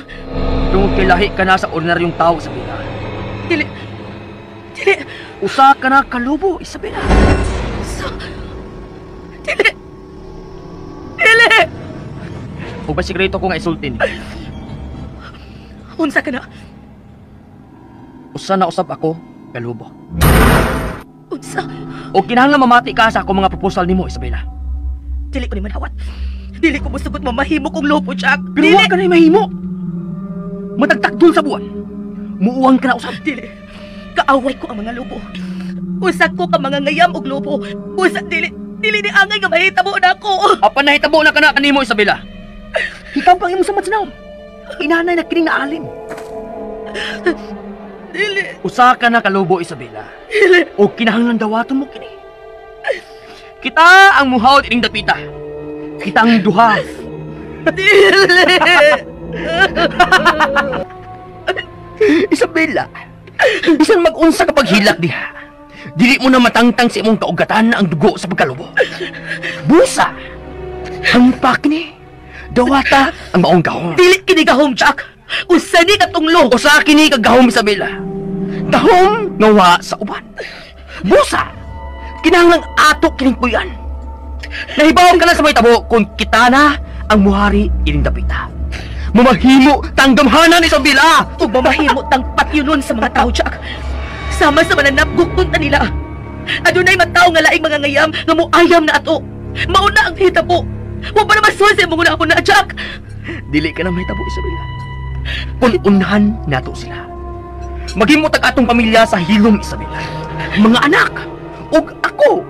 C: Tungod kay lahi ka na sa ordinaryong tao, Isabela.
G: Dili. Dili.
C: Usa ka na kalubo, Isabela.
G: Dili. Dili.
C: O ba sikreto ko nga isultin?
G: Unsa ka na?
C: Usa na usab ako, kalubo.
G: Unsa?
C: O kinahanglan mamati ka sa akong mga proposal nimo, Isabela.
G: Dili ko ni manawat. Dili ko musugot mamahimo kong lobo, Jack.
C: Pero wa ka na mahimo. Matagtakdol sa buwan. Muuwang ka na usab.
G: Dili. Kaaway ko ang mga lobo. Usa ko ka mga ngayam og lobo. Usa dili ni angay nga mahitabo na ako.
C: Apan nahitabo na ka na kanimo, Isabela. Ikaw pang imong samad sinaw. Inanay na kining naalim.
G: Dili.
C: Usa ka na kalubo, Isabela.
G: Dili.
C: O kinahanglan dawaton mo kini. Kita ang muhawd ining dapita. Kita ang duha.
G: Dili.
C: Isabela, bisan mag-unsa kapag hilak diha, dili mo na matangtang sa imong kaugatan ang dugo sa pagkalubo. Busa, hampak ni, dawata ang maong gahom.
G: Dili kini gahom, Jack. Usa ni katunglo.
C: Usa kini kag gahom, Isabela. Gahom ngawa sa uban. Busa, kinahanglang atok kining puyan. Nahibaw ka na sa may tabo kung kita na ang muhari ining dapita. Mamahimo tanggamhanan, Isabela!
G: Ug mamahimo tang patyunon sa mga tao, Jack. Sama sa mananap gugton ta nila. Adunay matao nga laing mga ngayam nga moayam na ato. Mauna ang hitabo. Wa pa na masuwa sa imong una Jack.
C: Dili ka na mahitabo, Isabela. Ununhan nato sila. Maghimo tag atong pamilya sa hilom, Isabela. Mga anak, ug ako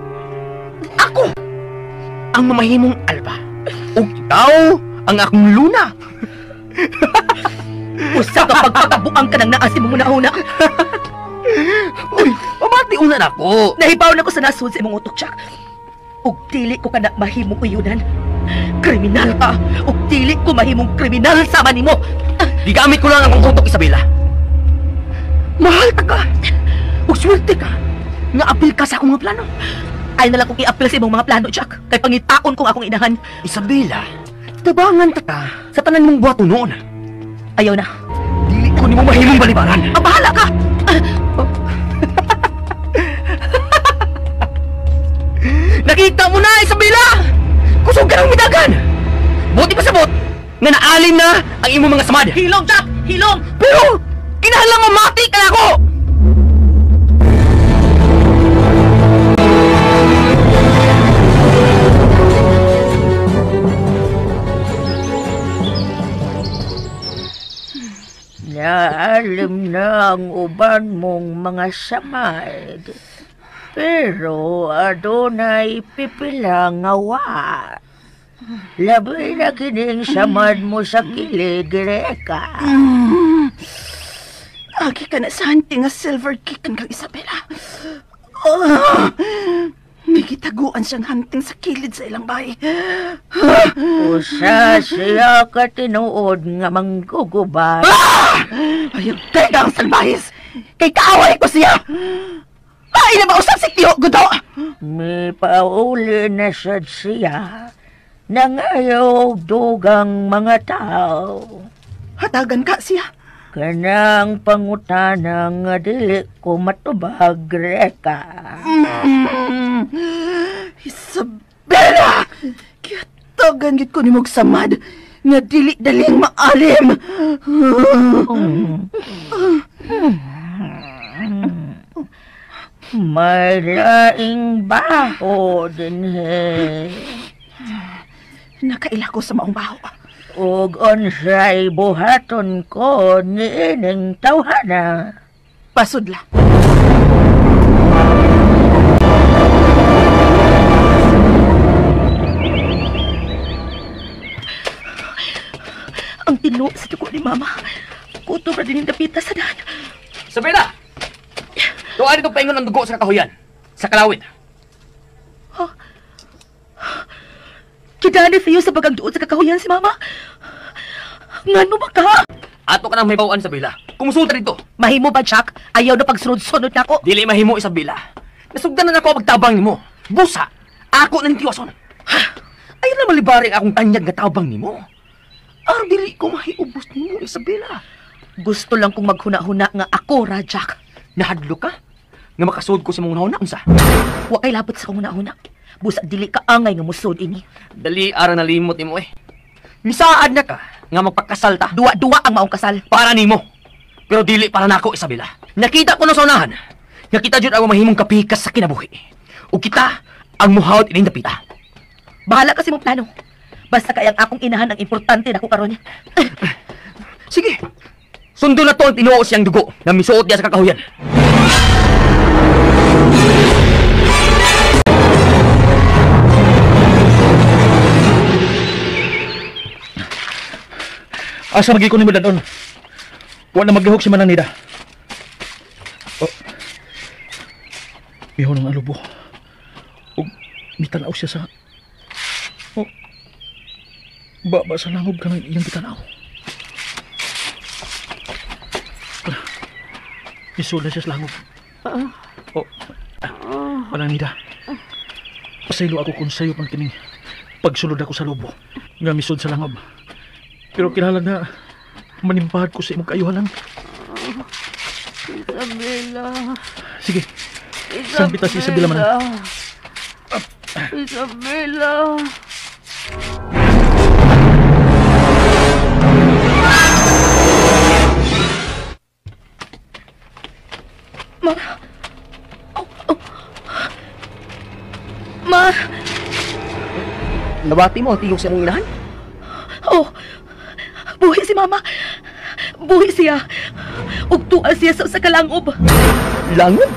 C: ang mamahimong alba. Ug ikaw ang akong luna.
G: Usa ka pagpakabuang ka ng naas imong una-una.
C: Uy, pamati una na ko.
G: Nahibaw na ko sa nasud sa imong utok, Jack. Ug dili ko kana mahimong uyunan. Kriminal ka. Ug dili ko mahimong kriminal sama nimo.
C: Gigamit ko lang ang akong utok, Isabela. Mahal ta ka. Ug swerte ka. Nga apil ka sa akong mga plano.
G: Ay nalang kong i-apil sa imong mga plano, Jack. Kay pangitaon kong akong inahan.
C: Isabela, tabangan ta ka sa tanan mong buhaton noon.
G: Ayaw na.
C: Dili ko ni mo mahimong balibaran.
G: Bahala ka!
C: ka mitagan! Buti pa sabot nga naalim na ang imong mga samad.
D: Hilong, Jack! Hilong!
C: Pero, kinahanglan nga mati ka na ako!
J: Naalim na ang uban mong mga samad. Pero adunay pipila nga wa. Labi na kining samad mo sa kilig, Reka.
H: Agi ka na sa hunting nga silver kikan kang Isabela. May gitaguan siyang hunting sa kilid sa ilang bahay.
J: Usa siya ka tinuod nga manggugubat.
H: Ayun, tega ang salbahis. Kay kaaway ko siya. Ay na ba usap si Tiyo, Gudo?
J: May pauli na sad siya nang ayaw dugang mga tao.
H: Hatagan ka siya.
J: Kanang pangutanang nga dili ko matubag, Reka.
H: Isabela! Kiyatagan gid ko ni mong samad nga dili daling maalim.
J: May laing baho din
H: Nakaila ko sa maong baho.
J: ug unsay buhaton ko niining tawhana.
H: Pasudla. Ang tino sa dugo ni Mama. Kuto pa din yung dapita sa daan.
C: Isabela! Tuwan itong paingon ng dugo sa kahuyan. Sa kalawit.
H: Kidali sa'yo sa bagang doon sa kakahuyan si Mama. Ngano ba ka?
C: Ato ka nang may bawaan, Isabela. Kumusulta dito.
H: Mahimo ba, Jack? Ayaw na pagsunod-sunod na ako.
C: Dili mahimo, Isabela. Nasugdan na ako ang pagtabang nimo. Busa! Ako na nitiwason. Ayaw na malibari akong tanyag nga tabang nimo. Ang dili ko mahiubos nimo, Isabela.
H: Gusto lang kong maghuna-huna nga ako, Jack.
C: Nahadlo ka? Nga makasud ko sa mong hunahuna, unsa?
H: Wa kay labot sa kong huna-huna. Busa dili ka angay nga musod ini.
C: Dali ara nalimot nimo eh. Misaad na ka nga magpakasal ta.
H: Duwa-duwa ang maong kasal.
C: Para nimo. Pero dili para nako, Isabela. Nakita ko na sa unahan. Nakita jud ako mahimong kapikas sa kinabuhi. O kita ang muhawat ining dapita.
H: Bahala kasi mong plano. Basta kay ang akong inahan ang importante na ko karon.
C: Sige. Sundo na to ang tinuo siyang dugo na misuot niya sa kakahuyan.
E: Asa magi ko ni mo dadon. Wa na maglihok si Manang Nida. Oh. Miho ng alubo. Og mitanaw siya sa Baba sa langob ka ng iyang bitanaw. Isula siya sa langob. Manang Nida. Pasaylo ako kung sayo pang kining pagsulod ako sa lobo. Nga misod sa langob. Pero kilala na manimpahad ko sa imong kaayuhanan.
I: Isabela.
E: Sige. Sambita si Isabela man.
I: Isabela.
H: Ma!
C: Nabati mo ang tiyog sa mong inahan?
H: Oh! Buhi si Mama! Buhi siya! Ugtuan siya sa kalangob!
C: Langob?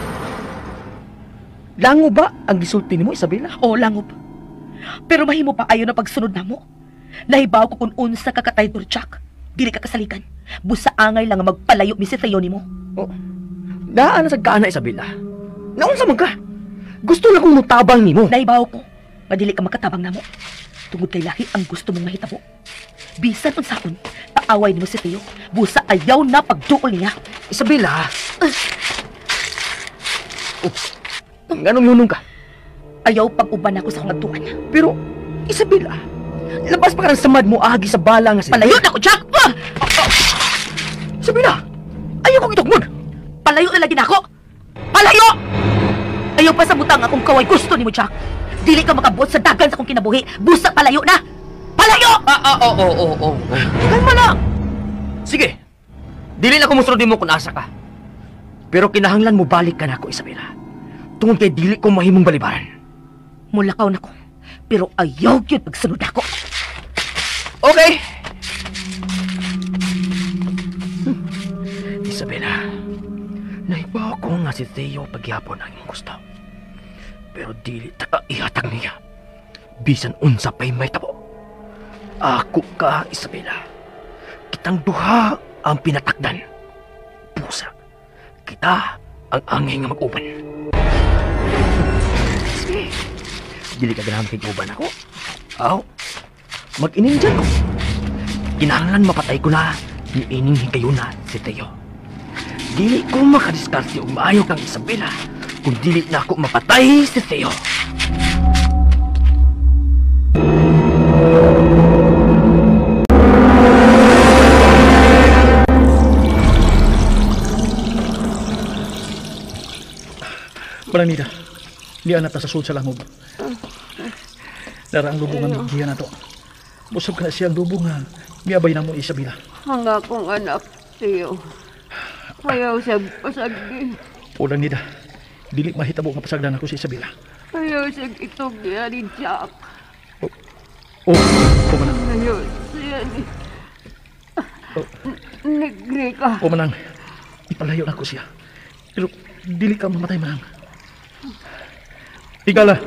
C: Langob ba ang gisulti nimo, Isabela?
H: Oo, langob. Pero mahimo pa ayaw na pagsunod na mo. Nahibaw ko kung unsa kakatay Jack. Dili ka kasalikan. Busa angay lang ang magpalayo mi si Tayo nimo.
C: Oh. Daan na sa kaana, Isabela. Naunsa man ka? Gusto lang kong mutabang nimo.
H: Nahibaw ko. Madili ka makatabang na mo. Tungod kay lahi ang gusto mong mahitabo. Bisan unsaon, paaway nimo si Tayo. Busa ayaw na pagduol niya.
C: Isabela! Ganong yunong ka?
H: Ayaw pag-uban ako sa kong atuan.
C: Pero, Isabela, labas pa ka ng samad mo agi sa bala nga sila.
H: Palayo na ko, Jack!
C: Isabela, ayaw kong itugmod.
H: Palayo na lagi na ako! Palayo! Ayaw pa sa butang akong kaway gusto ni mo, Jack.
G: dili ka makabot sa dagan sa kong kinabuhi. Busa palayo na! Palayo!
C: Oo. Kalma lang! Sige, dili na ko musunod mo kung asa ka. Pero kinahanglan mo balik ka na ako, Isabela. Tungod kay dili ko mahimong balibaran.
G: Mulakaw na ko, pero ayaw yun pagsunod ako.
C: Okay. Isabela, naibaw ko nga si Theo paghihapon ang iyong gusto. Pero dili ta ihatag niya. Bisan unsa pa'y may tabo. Ako ka, Isabela. Kitang duha ang pinatakdan. Pusa, kita ang angay nga mag-uban. Sige, dili ka ganahan kay-uban ako. Aw, mag-ining dyan ko. Kinahanglan mapatay ko na ni ining higayuna si Theo. Dili ko makadiskarte o maayo kang Isabela kung dili na ako mapatay si Theo.
E: Manang Nida, liyan na ta sa sud sa langob. Dara ang lubungan ng giya na to. Busog ka na siyang lubungan. Miyabay na mo Isabela.
I: Ang akong anak, Theo. Ayaw siya pasagdi.
E: Manang Nida, dili mahitabo nga pasagdan ako si Isabela.
I: Ayaw siya itog niya ni Jack.
E: Manang.
I: Ayaw siya ni... Negre ka.
E: Manang, ipalayo na ko siya. Pero dili ka mamatay, Manang. Igala,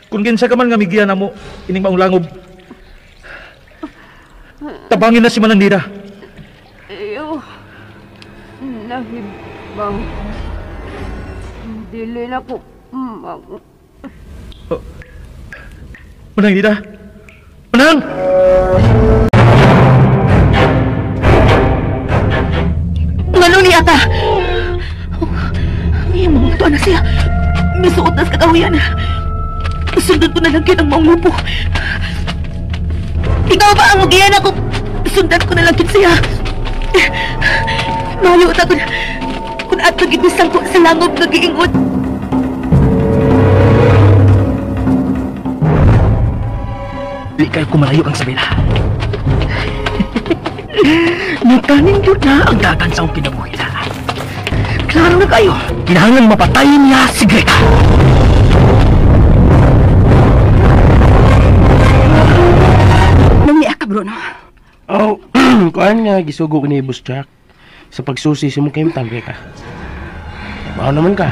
E: kung ginsa ka man nga migiyan na mo, ining maong langob. Tabangin na si Manang Nida.
I: Ayaw. Nahibaw. Dili na ko
E: Manang Nida? Manang!
G: Ngano ni ata? May mga na siya. Misuot na sa kakahuyan. Sundot ko na lang yun ang maong lupo. Ikaw ba ang magiyan ako? Sundan ko na lang yun siya. Maluot ako na kung ato gibisang ko sa langob na giingot.
C: Di kayo kumalayo ang Isabela. Nagkanin yun na ang dagan sa akong kinabuhi na. Klaro na kayo. Kinahanglan mapatayin niya si Greta.
G: Nang niya ka, Bruno?
D: Oh, kuan nga gisugo ko ni Boss Jack sa pagsusi si mo kay Tangke ka. Mao naman ka.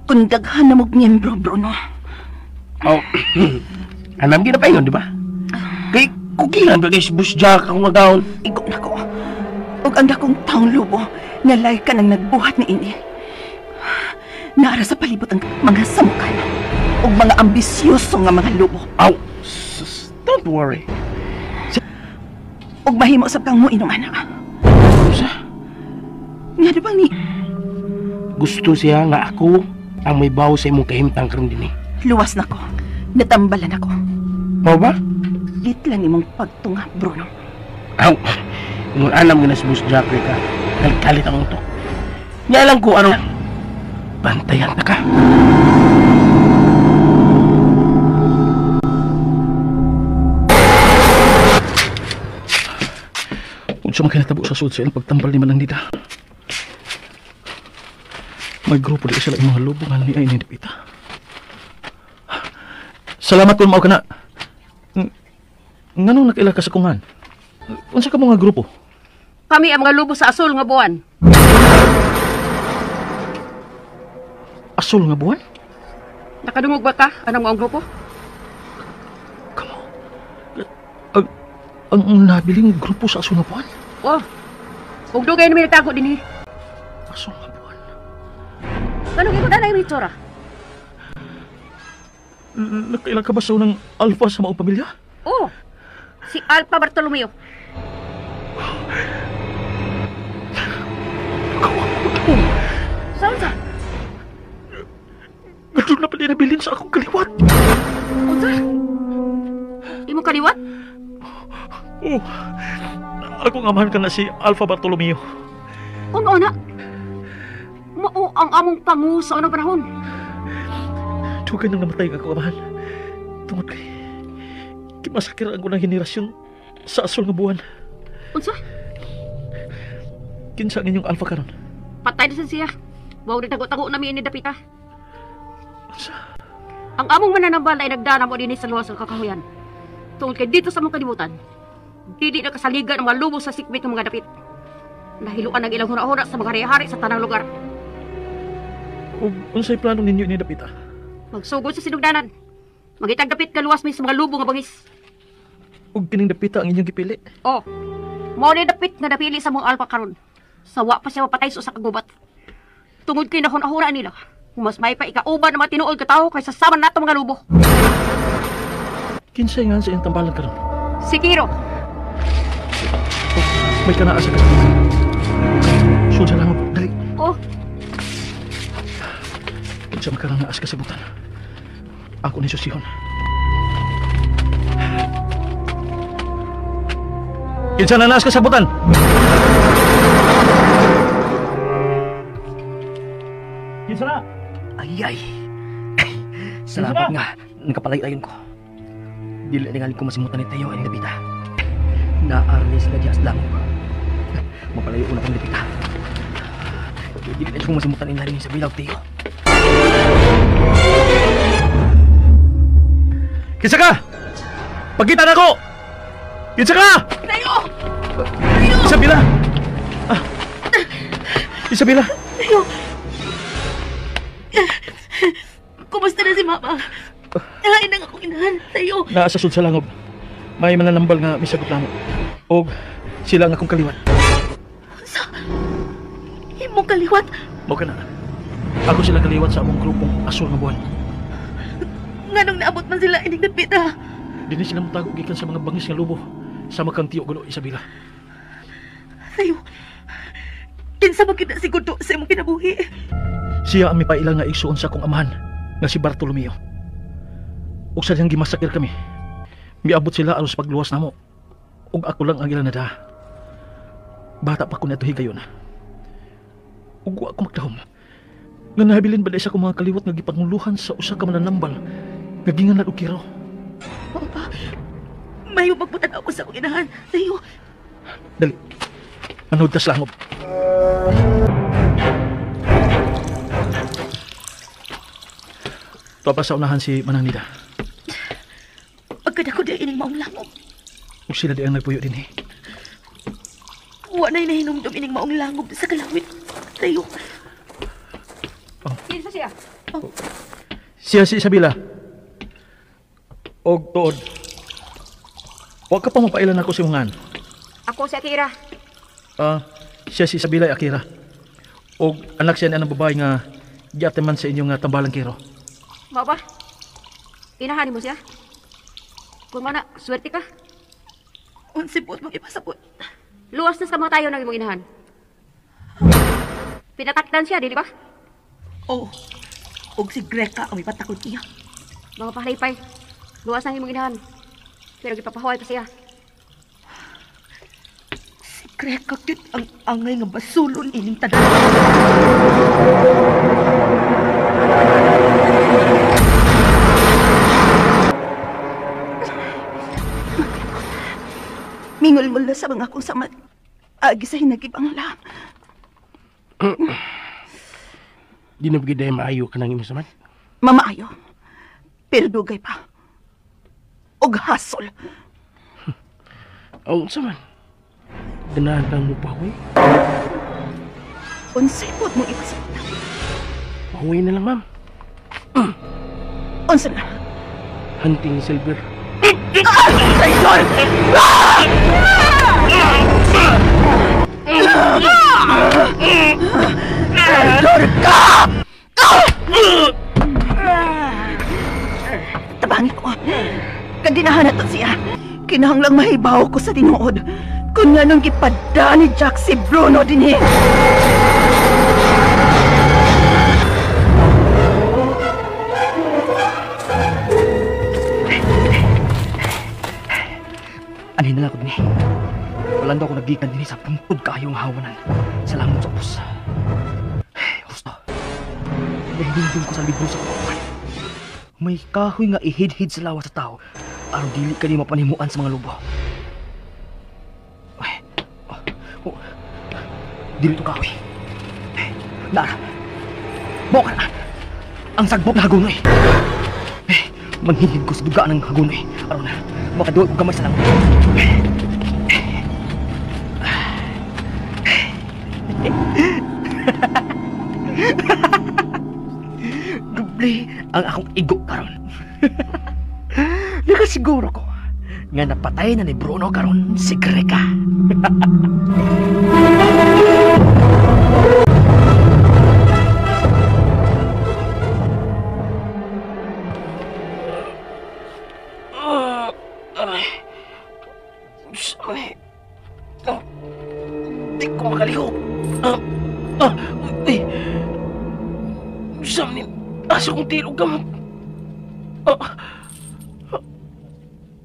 G: Kung daghan na mong miyembro, Bruno.
D: Oh, anam ginapaingon, di ba? Kay kukilan ba kay si Boss Jack ang magawon?
G: Igo na ko. Ug ang dakong taong lubo, nalay ka nang nagbuhat ni ini. Naara sa palibot ang mga samukan ug mga ambisyoso nga mga lubo.
D: Aw, don't worry.
G: Ug mahimo sab kang mo inuman na. Nga bang ni
D: Gusto siya nga ako ang may bawo sa imong kahimtang karon dinhi.
G: luwas na ko. Natambalan ako.
D: Mao ba?
G: Lit lang imong pagtunga, Bruno.
D: Aw, nung alam nga na si Boss Jack ka, kalit ang to. Nga lang ko ano, bantayan na ka.
E: Kung siya makinatabo sa sud sa ilang pagtambal ni Manang Nida. May grupo di sila yung mga lubungan ni Aini Dipita. Salamat kung mao ka na. Nganong nakila ka sa kungan? Unsa ka mga grupo?
I: Kami ang mga lubo sa asul nga buwan.
E: Asul nga buwan?
I: Nakadungog ba ka? Anong ang grupo?
E: Ang nabiling grupo sa asul nga buwan?
I: Oh, huwag doon kayo namin nagtago din eh.
E: Asul nga buwan?
I: Anong ikaw na yung ritsura?
E: Nakailang ka ba sa unang alpha sa maong pamilya?
I: Oh, si Alpha Bartolomeo. Saan sa?
E: Ganun na pala nabilin sa akong kaliwat.
I: Unsa? Imo kaliwat?
E: Oh, akong amahan ka na si Alpha Bartolomeo.
I: Ano na? Mao ang among pangu sa unang panahon.
E: Dugay nang namatay nga ako, amahan. Tungod kay kimasakir ang unang henerasyon sa asol nga buwan.
I: Unsa?
E: Kinsa ang inyong alpha karon?
I: Patay na siya. Huwag nagtago-tago na mi ini dapita.
E: Unsa?
I: Ang among mananambal ay nagdana mo din sa luwas ng kakahuyan. Tungod kay dito sa mong kalimutan, dili na kasaligan ang mga lubos sa sikbit ng mga dapit. Nahiluan ang ilang hura-hura sa mga hari-hari sa tanang lugar.
E: Ug unsay plano ninyo ni dapita?
I: Magsugod sa sinugdanan. Magitag dapit kaluwas mi sa mga lubo nga bangis.
E: Ug kining dapita ang inyong gipili?
I: Oh, mao ni dapit nga napili sa mga alpa karon. Sawa pa siya mapatay sa kagubat. Tungod kay nahuna-huna nila. Mas may pa ikauban na mga tinuod ka tao kaysa saman nato mga lubo.
E: Kinsay nga sa iyong tambalan karon?
I: Si Kiro.
E: May kanaa sa kasabutan. Sudya lang po, dali.
I: Oh,
E: Kinsa makaranaas kasabutan. Ako ni Susihon. Kinsa na naas kasabutan? Kinsa na?
C: Ay. Salamat nga. Nagkapalay-ayon ko. Dili ningali ko masimutan ni Teo ang Dapita. Naarli sila di aslang. Mapalayo una kong Dapita. Dili na ko masimutan ni Naring sa bilaw, Teo.
E: Kinsa ka? Pagkita na ko! Kinsa ka?
I: Teo!
E: Isabela! Isabela!
G: Teo! Kumusta na si Mama? Nahain na akong inahan, Teo.
E: Naa sa sud sa langob. May mananambal nga misagot lang. Og sila nga akong kaliwat.
G: Sa... Imong kaliwat?
E: Mao ka na. Ako sila kaliwat sa among grupong asol nga buwan.
G: Nganong naabot man sila ining Dapita?
E: Dili sila mutago gikan sa mga bangis nga lubo. Sa makang tiyo gulo, Isabela.
G: Teo, kinsa ba kita siguro sa imong kinabuhi?
E: Siya ang mipailang nga igsuon sa akong amahan nga si Bartolomeo. Ug sa diyang gimasakir kami. Miabot sila aron sa pagluwas namo. Ug ako lang ang ilang nada. Bata pa ko na ito higayon. Ug wa ako magdahom. Nga nahabilin ba sa akong mga kaliwat nga gipanguluhan sa usa ka mananambal nga ginganad og Kiro.
G: Papa, may magbutan ako sa akong inahan, Teo.
E: Dali. Manood tas langob. Tuwa pa sa unahan si Manang Nida.
G: Pagkada ko di ining maong langob.
E: Ug sila di ang nagpuyo din eh.
G: Wa na'y nahinumdum ining maong langob sa kalawit, Teo.
I: Kinsa siya?
E: Siya si Isabela. Og tuod. Huwag ka pa mapailan ako si Mungan.
I: Ako si Akira.
E: Siya si Isabela Akira. Og anak siya na ng babae nga giatiman sa inyong tambalang Kiro.
I: Mao ba? Inahan mo siya? Kung mana, swerte ka.
G: Unsipot mong ipasapot.
I: Luwas na sa mga tayo ng imong inahan. Pinatakdan siya, dili ba?
G: Oh, og si Greca ang ipatakot niya.
I: Mga pahalipay. Luwas na imong inahan. Pero gipapahuay pa siya.
G: Si Greca yun ang angay nga basulon ining tanan. Mingol-ngol na sa mga akong samat. Agi sa hinagib ang lang.
D: Di na bigay dahil maayo ka ng imong saman.
G: Mamaayo. Pero dugay pa. Og hasol.
D: Ang saman. Ganahan kang mo pahuwi.
G: Unsay pod mong ipasapot.
D: Pahuwi na lang, ma'am.
G: Unsa na?
D: Hunting silver.
G: Traidor! Traidor ka! Tabangi ko. Kadinahan na to siya. Kinahanglang mahibaw ko sa tinuod. Kung nga nung gipada ni Jack si Bruno din eh.
C: Anin na lang ko din eh. Walang daw ako nagdikan din sa puntod kaayong hawanan sa langon sa upos. Gusto. Nagdindin ko sa libro sa kapawan. May kahoy nga ihid-hid sa lawas sa tao aron dili ka ni mapanimuan sa mga lubo. Ay, dili to kahoy. Nara, buka na. Ang sagbok na hagunoy. Manghilid ko sa duga ng hagunoy. Aron na, makaduot ko gamay sa lang. Doble ang akong igok karon. Nakasiguro ko nga napatay na ni Bruno karon si Greka. Di ko makaliho. Saan ni aso kong tilog ka mo?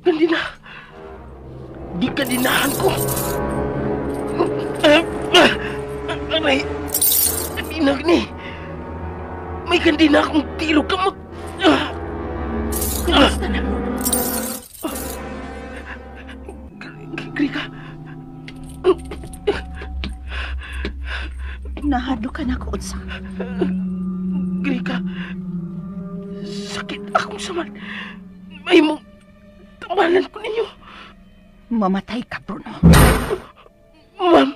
C: Kandina. Di kandinahan ko. Aray. Kandinag ni. May kandina akong tilog ka mo.
H: Kamusta na?
C: Grika.
H: Nahadlo ka na ko, unsa.
C: Grika. Sakit akong saman. May mong tamalan ko ninyo.
H: Mamatay ka, Bruno.
C: Ma'am.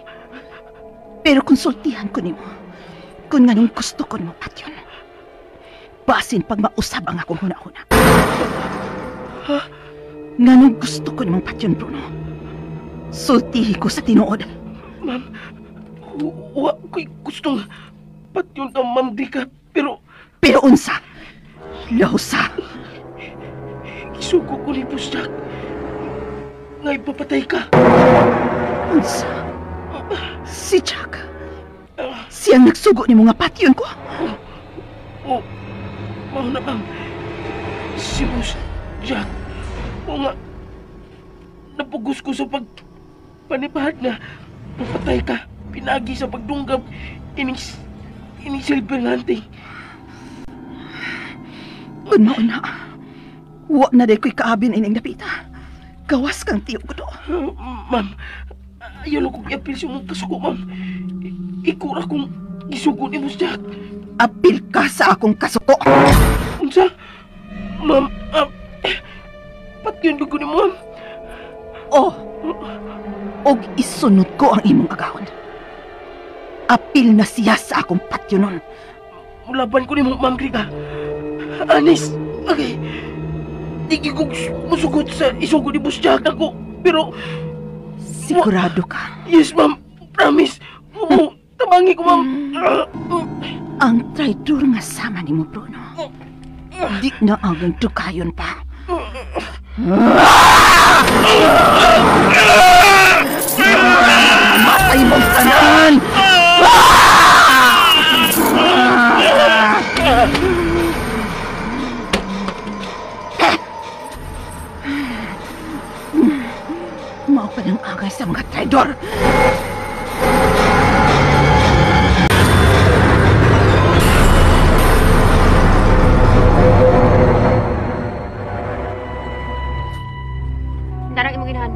H: Pero konsultihan ko nimo kung nganong gusto ko mo patyon. Basin pag mausab ang akong huna-huna.
C: Ha?
H: Nganong gusto ko nimong patyon, Bruno. Sultihi ko sa tinuod.
C: Ma'am, wa ko'y gustong patyon ka, Ma'am Grika, pero...
H: Pero unsa? Lausa.
C: Isugo ko ni Boss Jack. Nga ipapatay ka.
H: Unsa? Si Jack. Siyang nagsugo ni mga patyon ko.
C: Mao na, Ma'am. Si Boss Jack. O nga, napugos ko sa panipahad na papatay ka. Pinagi sa pagdunggab. Ining silver hunting.
H: Una-una. Wa na day ko'y kaabin ining napita. Gawas kang tiyo ko do.
C: Ma'am, ayaw lang kong i-apil siya mong kasuko, Ma'am. Ikura kong isugo ni Boss Jack.
H: Apil ka sa akong kasuko.
C: Unsa? Ma'am, patyon ko ni Ma'am.
H: Oh, og isunod ko ang imong agawon. Apil na siya sa akong patyonon.
C: Laban ko ni Ma'am Grika. Anis, okay. Di ko musugot sa isugo ni Boss Jack ako. Pero...
H: Sigurado ka?
C: Yes, Ma'am. Promise. Tamangi ko, Ma'am.
H: Ang traidor nga sama ni mo, Bruno. Di na ang tukayon pa. Matay mong tanan! Mao pa ng agay sa mga traidor.
I: Darang imong ginahan.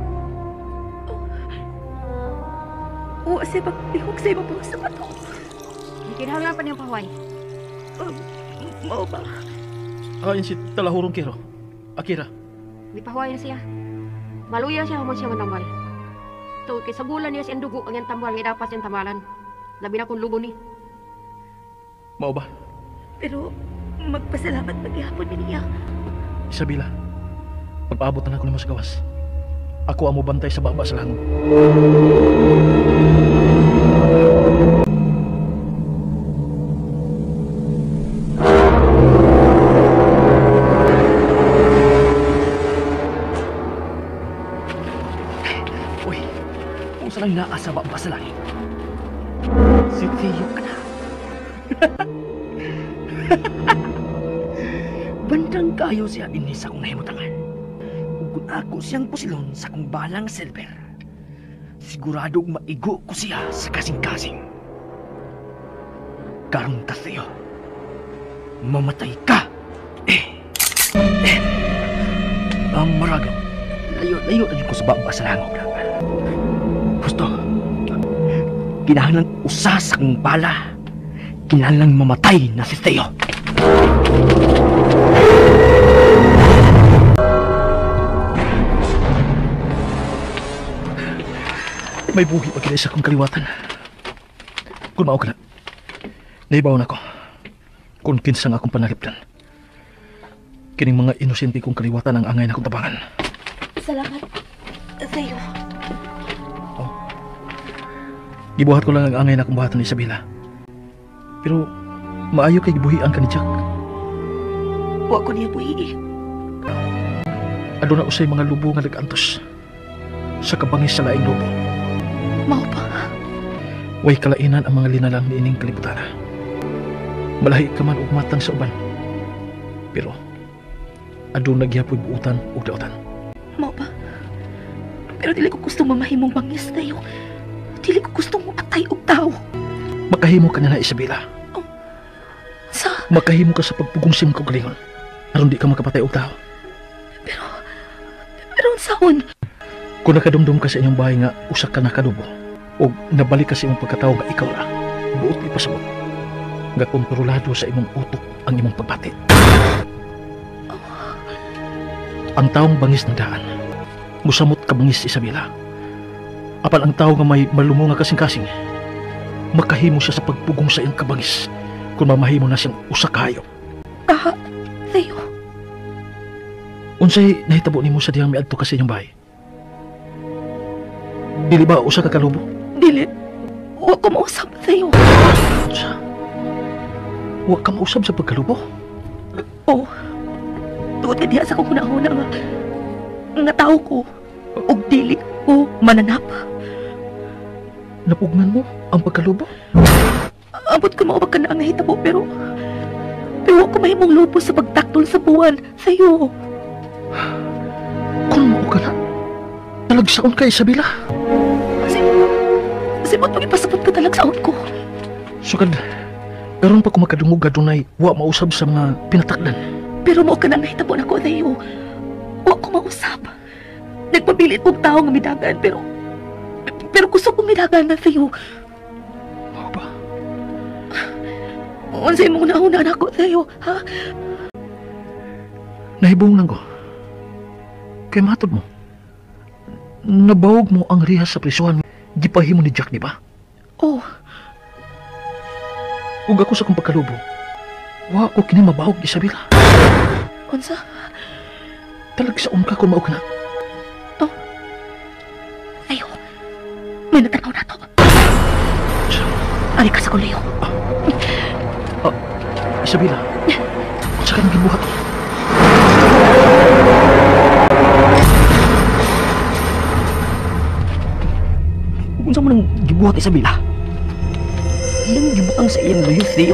G: Oo, sa pagbihok sa ibang sa bato.
I: Kinahanglan pa niyang pahuway.
G: Mao ba?
E: Ayon si Talahurong Kiro. Akira.
I: Di pahuway na siya. Maluya siya humon siya manambal. Tuod kay sa bulan niya siyang dugo ang iyang tambal nga dapat siyang tamalan. Labi na kung lubo ni.
E: Mao ba?
G: Pero magpasalamat paghihapon niya.
E: Isabela, pag-aabot na ako naman sa gawas. Ako ang mubantay sa baba sa langon. Uy, kung saan ang inaas sa baba sa langit? Si Theo ka na. Bandang kayo siya inis akong nahimutangan. Kung ako siyang pusilon sa kong balang silver, siguradong maigo ko siya sa kasing-kasing. Karon ka, Theo. Mamatay ka!
C: Maragyo. Layo na ko sa baba sa langog. Gusto. Kinahanglan usa sa kong bala. Kinahanglan mamatay na si Theo. May buhi pa kina sa akong kaliwatan. Kung mao ka na, naibaw na ko kung kinsang akong panalipdan. Kining mga inosente kong kaliwatan ang angay na akong tabangan.
G: Salamat, Theo.
E: Oh. Gibuhat ko lang ang angay na akong buhatan ni Isabela. Pero maayo kay gibuhian ka ni Jack.
G: Wa ko niya buhi.
E: Aduna usay mga lubo nga nag-antos sa kabangis sa laing lubo.
G: Mao pa.
E: Way kalainan ang mga linalang ni ining kalibutan. Malahi ka man og matang sa uban. Pero aduna gihapon buutan ug daotan.
G: Mao pa. Pero dili ko gustong mamahimong bangis tayo. Dili ko gustong atay og tao.
E: Makahimo ka na Isabela.
G: Oh. Sa?
E: Makahimo ka sa pagpugungsim ko galingon. Aron di ka makapatay og tao.
G: Pero unsaon?
E: Kung nakadumdum ka sa inyong bahay nga usa ka nakadubo o nabalik ka sa imong pagkatao nga ikaw ra, buot ni pasabot nga kontrolado sa imong utok ang imong pagpati. Ang taong bangis ng daan, musamot ka bangis Isabela. Apan ang tao nga may malumo nga kasing-kasing, makahimo siya sa pagpugong sa iyang kabangis kung mamahimo na siyang usa ka hayop.
G: Theo.
E: Unsay nahitabo nimo sa diyang miadto ka sa inyong bahay? Dili ba usa ka kalubo?
G: Dili. Wa ko mausap, Theo.
E: Unsa? Wa ka mausap sa pagkalubo?
G: Oo. Tuod ka diha sa kong hunahuna nga tao ko. Og dili ko mananap.
E: Napugnan mo ang pagkalubo?
G: Abot ko maubag ka na ang nahitabo pero wa ko mahimong lubo sa pagtaktol sa buwan, Theo.
E: Kung mao ka na, talagsaon ka Isabela.
G: Kasi ba't magipasabot ka talagsaon ko?
E: Sukad, karon pa ko makadungog adunay wa mausab sa mga pinatakdan.
G: Pero mao ka na nahitabo na ko, Theo. Wa ko mausab. Nagpabilit kong tao nga midagan pero gusto kong midagan na, Theo.
E: Mao ba?
G: Unsay mong nauna na ako, Theo, ha?
E: Nahibong lang ko. Kay matod mo, nabawog mo ang rihas sa prisuhan, gipahimo ni Jack, di ba?
G: Oo.
E: Ug ako sa kong pagkalubo, wa ko kini mabawog, Isabela.
G: Unsa?
E: Talagsaon ka kung mao ka na.
G: Oh. Ayo. May natanaw na to. Ari ka sa kuliyo.
E: Isabela, sa ka nang gibuhat. Unsa man ang gibuhat Isabela? Iyang gibuang sa iyang luyos, Theo.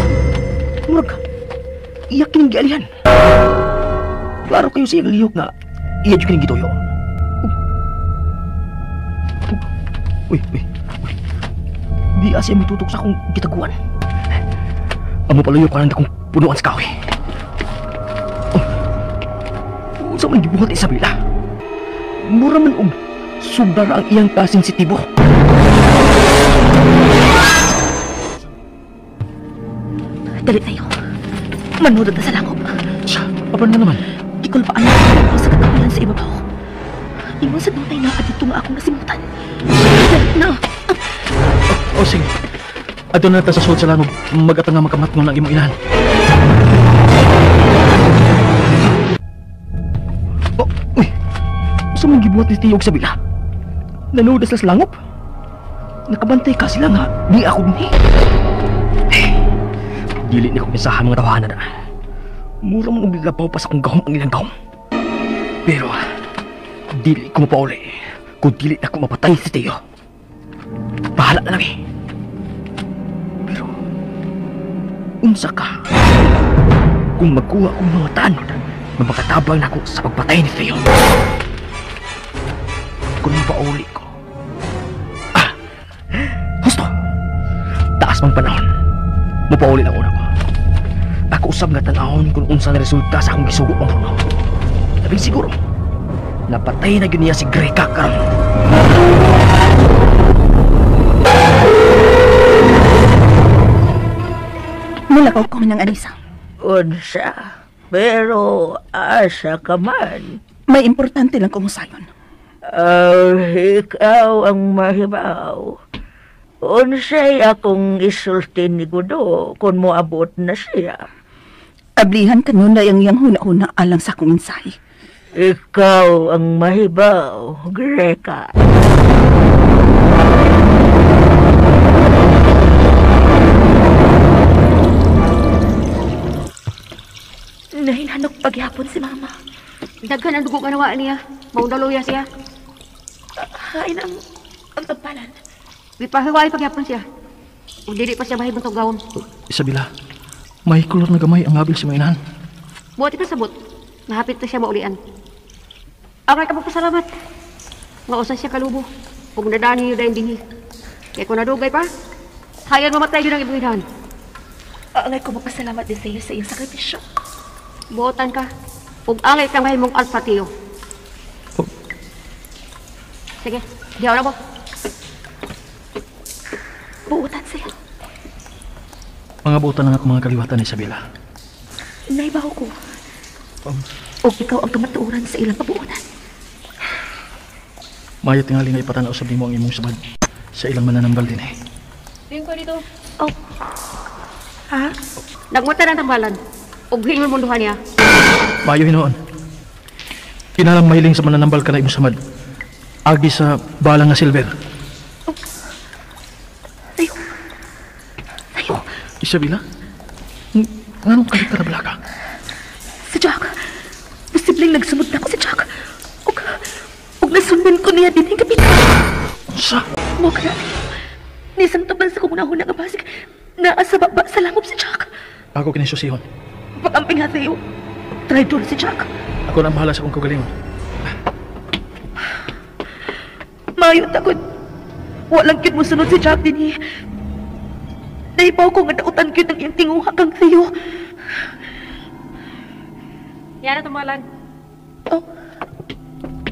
E: Murag, iya kining gialihan. Klaro kayo sa iyang liyok nga iya dyan kining gitoyo. Uy. Di asya may tutok sa akong gitaguan. Amo palayo ka lang akong punuan sa kahoy. Unsa man gibuhat Isabela? Mura man og sobra ang iyang kasensitibo.
G: Dali tayo. Manunod na sa langop.
E: Siya, papan na naman.
G: Ikol pa alam sa katawalan sa ibabaw. Iwan sa nutay na dito nga akong nasimutan. Na.
E: O sige. Ato na ta sa suot sa langop. Mag-atang nga makamatngon ang imong inahan. Uy. Sa mong gibuhat ni Tiyog sa bila? Nanood sa langop? Nakabantay ka sila nga. Di ako ni. Dili ni ko misahan mga tawanan na. Mura mo nung labaw pa sa kong gahom ang ilang gahom. Pero, dili ko mapauli kung dili na ko mapatay si Teo. Bahala na lang eh. Pero, unsa ka? Kung magkuha kong mga tanod, mapakatabang na ako sa pagpatay ni Teo. Kung mapauli ko. Husto! Taas mang panahon. Mapauli lang una ko. Ako usab nga tanahon kung unsa na resulta sa akong gisugo pang puno. Labing siguro,
C: napatay na yun niya si Greca karon.
H: Mulakaw ko man ng Anisa.
J: Unsa, pero asa ka man.
H: May importante lang kong usayon.
J: Ikaw ang mahibaw. Unsay akong isultin ni Gudo kung moabot na siya.
H: Ablihan kanuna yung huna-huna alang sa akong insay.
J: Ikaw ang mahibaw, Greca.
G: Nahinanok paghapon si Mama.
I: Daghan ang dugo ganawa niya. Maundaluya siya.
G: Hain ang tampalan.
I: Ipahiwai paghapon siya. O dili pa siya mahibong tong gawon.
E: Isabela, may kulor na gamay ang abil sa mainan.
I: Buhat ka sabot. Mahapit na siya maulian. Akay ka magpasalamat. Mausan siya kalubo. Kung nadani niyo dahil dinhi. Kaya kung nadugay pa, hayan mamatay yun ang ibuhidahan.
G: Angay ko magpasalamat din sa iyo sa iyong sakripisyo.
I: Buotan ka. Ug angay kang mahimong alpatiyo. Sige, diyaw na mo.
G: Buutan siya.
E: Mga buutan lang ako mga kaliwatan ni Isabela.
G: Naibaw ko. O ikaw ang tumatuuran sa ilang pabuutan.
E: Maya tingali nga ipatanaw sa mo ang imong sabad sa ilang mananambal din eh.
I: Tingin ko dito.
G: Oh. Ha?
I: Nagmuta ng tambalan. Ug hingon munduhan niya.
E: Mayo hinoon. Kinalang mahiling sa mananambal ka na imong samad. Agi sa balang nga silver.
G: Oh. Tayo. Tayo.
E: Isabela? Anong kalit ka na bala ka?
G: Si Jack. Posibleng nagsunod na ako si Jack. Ug nasundan ko niya din yung kapitan.
E: Sa?
G: Mo ka na. Nisang tabal sa kumunahon nga basig. Naa sa baba sa langop si Jack.
E: Ako kinisusihon.
G: Pag-amping nga tayo. Traidor si Jack.
E: Ako na ang bahala sa kong kagalingon.
G: Mayo takot. Walang cute mo sunod si Jack din eh. Naibaw ko nga dautan cute ng iyong tinguha kang tayo.
I: Yan na tumalan.
G: Oh.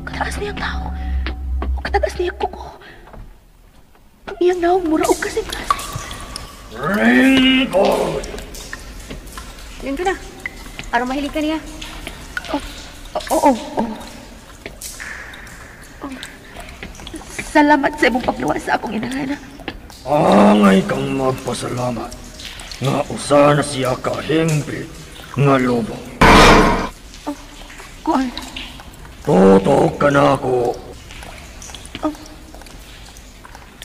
G: Kataas niyang tao. O katagas niyang kuko. Ang iyang naong muraog kasi kasi.
F: Ringo!
I: Yun ka na. Araw mahilig ka niya.
G: Oo. Salamat sa imong pagluwas sa akong inangana.
D: Angay kang magpasalamat. Nga usa na siya kahingpit nga lobo.
G: Kuan.
D: Totoo ka na ako.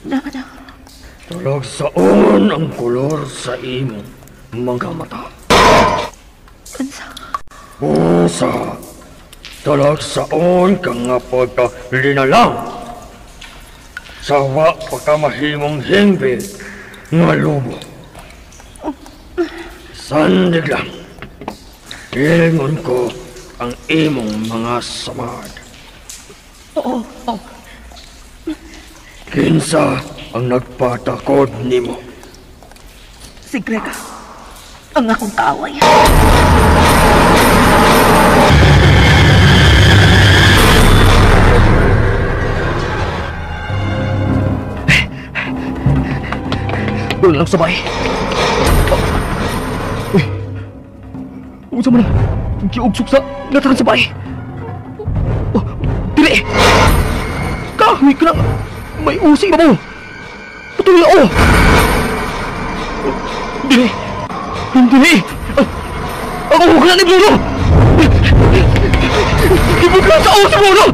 G: Naman.
D: Talagsaon ang kulor sa imong mga mata.
G: Unsa?
D: Usa. Talagsaon ka nga pagkalinalang. Sawa pagkamahimong hingpit nga lobo. Sandig lang. Ilingon ko ang imong mga samad.
G: Oo.
D: Kinsa ang nagpatakod nimo?
G: Si Greca. Ang akong kaaway.
C: Doon lang sa bahay. Uy. Unsa man ang giugsok sa lataran sa bahay. Dili. Kahoy ka lang. May usi ba mo? Patuloy ako. Dili. Dili. Ako hukla ni Bruno. Ibukla sa usi Bruno.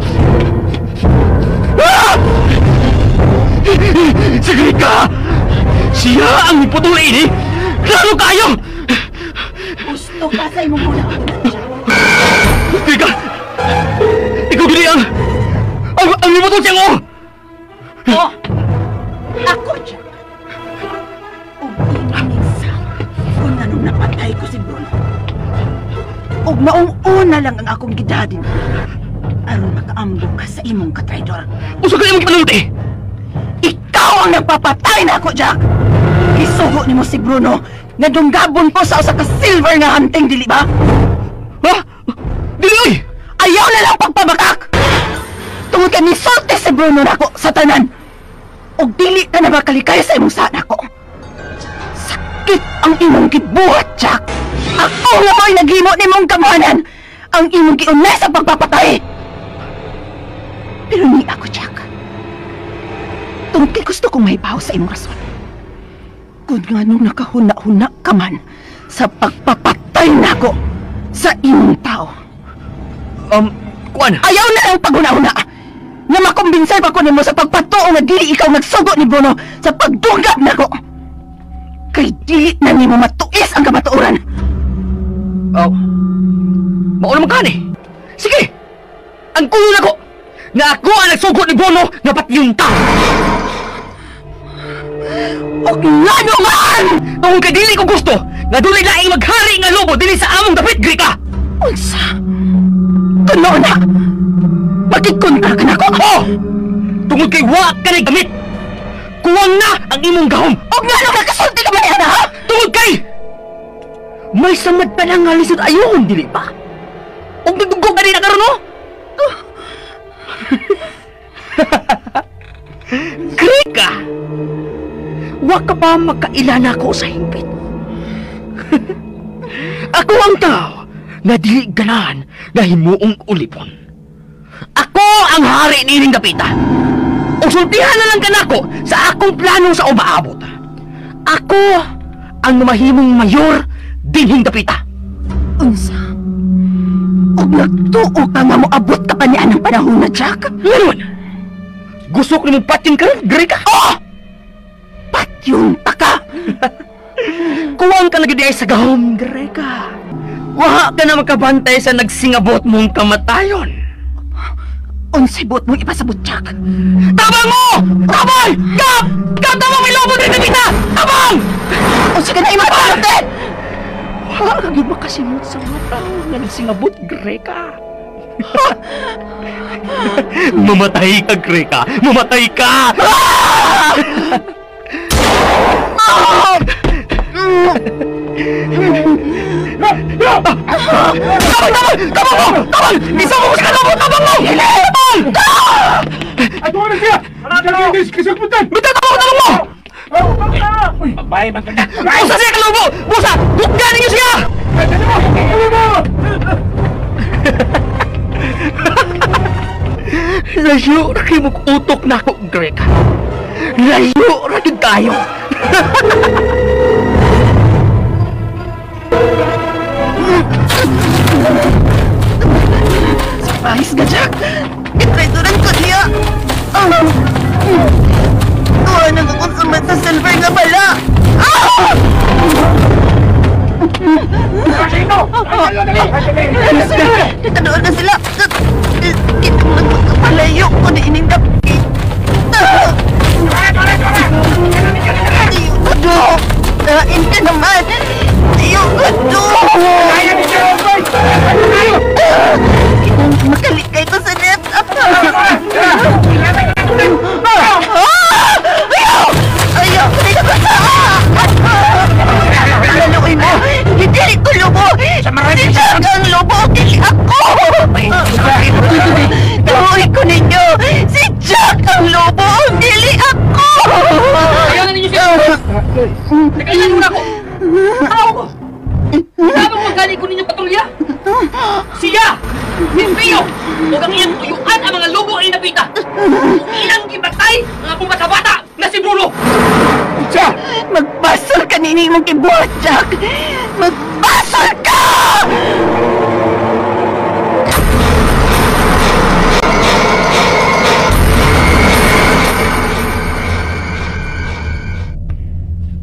C: Sige ka. Siya ang iputuli ini! Klaro kayo!
H: Gusto ka sa imong muna.
C: Teka! Ikaw gini ang iputol siya ko!
H: Oh! Ako dyan! Ug inisa kung anong napatay ko si Bruno. Ug maong una lang ang akong gidadin. Aron makaambok ka sa imong katraidor.
C: Usa ka imong panulti!
H: Ikaw ang nagpapatay na ako, Jack! Isugo ni mo si Bruno nga dunggabon ko sa usa ka silver nga hunting, dili ba?
C: Ha? Dili oy!
H: Ayaw na lang pagpabakak! ka ni Solte si Bruno nako sa tanan. O dili ka na makalikay sa imong sana ko. Sakit ang imong gibuhat, Jack. Ako nga mo'y naghimo ni mong kamanan. Ang imong giunay sa pagpapatay. Pero ni ako, Jack. Tungkol gusto kong maibaw sa imong rason. Kung nga nung nakahuna-huna ka man sa pagpapatay nako sa imong tao.
C: Kuan?
H: Ayaw na lang paghuna-huna. Na makumbinsay pa ko nimo sa pagpatuo nga dili ikaw nagsugo ni Bruno sa pagdungga nako. Kay dili na nimo matuis ang kamatuoran.
C: Mao naman ka ni. Sige! Ang kulo na ko! Na ako ang nagsugo ni Bruno nga pati yung tao!
H: O nga naman!
C: Tungkol kay dili ko gusto nga dunay laing maghari nga lobo dili sa among dapit, Grika!
H: Unsa? Tuno na! Magkikontra ka na ko!
C: Oh! Tungkol kay wa ka na gamit! Kuwang na ang imong gahom!
H: O nga nung nakasulti ka man yan, ha?
C: Tungkol kay! May samad pa lang nga lisod ayon, dili ba? Og nagdugog na rin na karoon, no? Grika! Wa ka pa magkailana ko sa hingpit. Ako ang tao na dili ganahan na himuong ulipon. Ako ang hari nining dapita. O sultihan na lang kanako sa akong plano sa umaabot. Ako ang mahimong mayor dinhing dapita.
H: Unsa? O nagtuo ka nga mo abot ka pa niya ng panahon na, Jack?
C: Ngayon, gusto ko nimong patin ka rin, Grika.
H: Oh! Patyong taka!
C: Kuwang ka lagi di ay sa gahom, Greka. Waha ka na makabantay sa nagsingabot mong kamatayon.
H: Unsay buot mong ipasabot, Jack?
C: Tabang mo! Tabang! Gap! Gap! Tabang! May lobo din na kita! Tabang!
H: Unsa ka na imapalot eh!
C: Waha ka yun makasimot sa mata nga nagsingabot, Greka. Mamatay ka, Greka! Mamatay ka! Tabang! Isa mo sa kalabot! Tabang mo! Tabang!
F: Ato na siya! Nakakalaga yung kisagputan!
C: Bita! Tabang mo!
F: Babay, maganda!
C: Busa siya kalabo! Busa! Bukganin niyo siya! Layo na kayo mag-utok na ako, Greka. Layo na din tayo.
H: Surprise ka, Jack! Itrituran ko niya! Tuwa nang kukonsumat sa silver nga pala! Tatadoon na sila! Kitang nagpapalayo ko na inindap! Tiyo ko do! Kain ka naman! Tiyo ko do! Makalikay ko sa net! Ayaw! Dito ko sa! Laluin mo! Hindi ko lubo! Si Jack ang lubo! Dili ako! Tuloy ko ninyo! Si Jack ang lubo! Dili ako!
C: Ayaw na ninyo siya! Nagkailan mo na ako! Tao ko! Sabang magkali ko ninyo patrolya? Siya! Pio! Huwag ang iyang tuyuan ang mga lobo ay napita! Kung ilang gibatay ang akong bata-bata na si Bruno!
H: Jack! Magbasol ka nini mong kibuhat, Jack! Magbasol ka!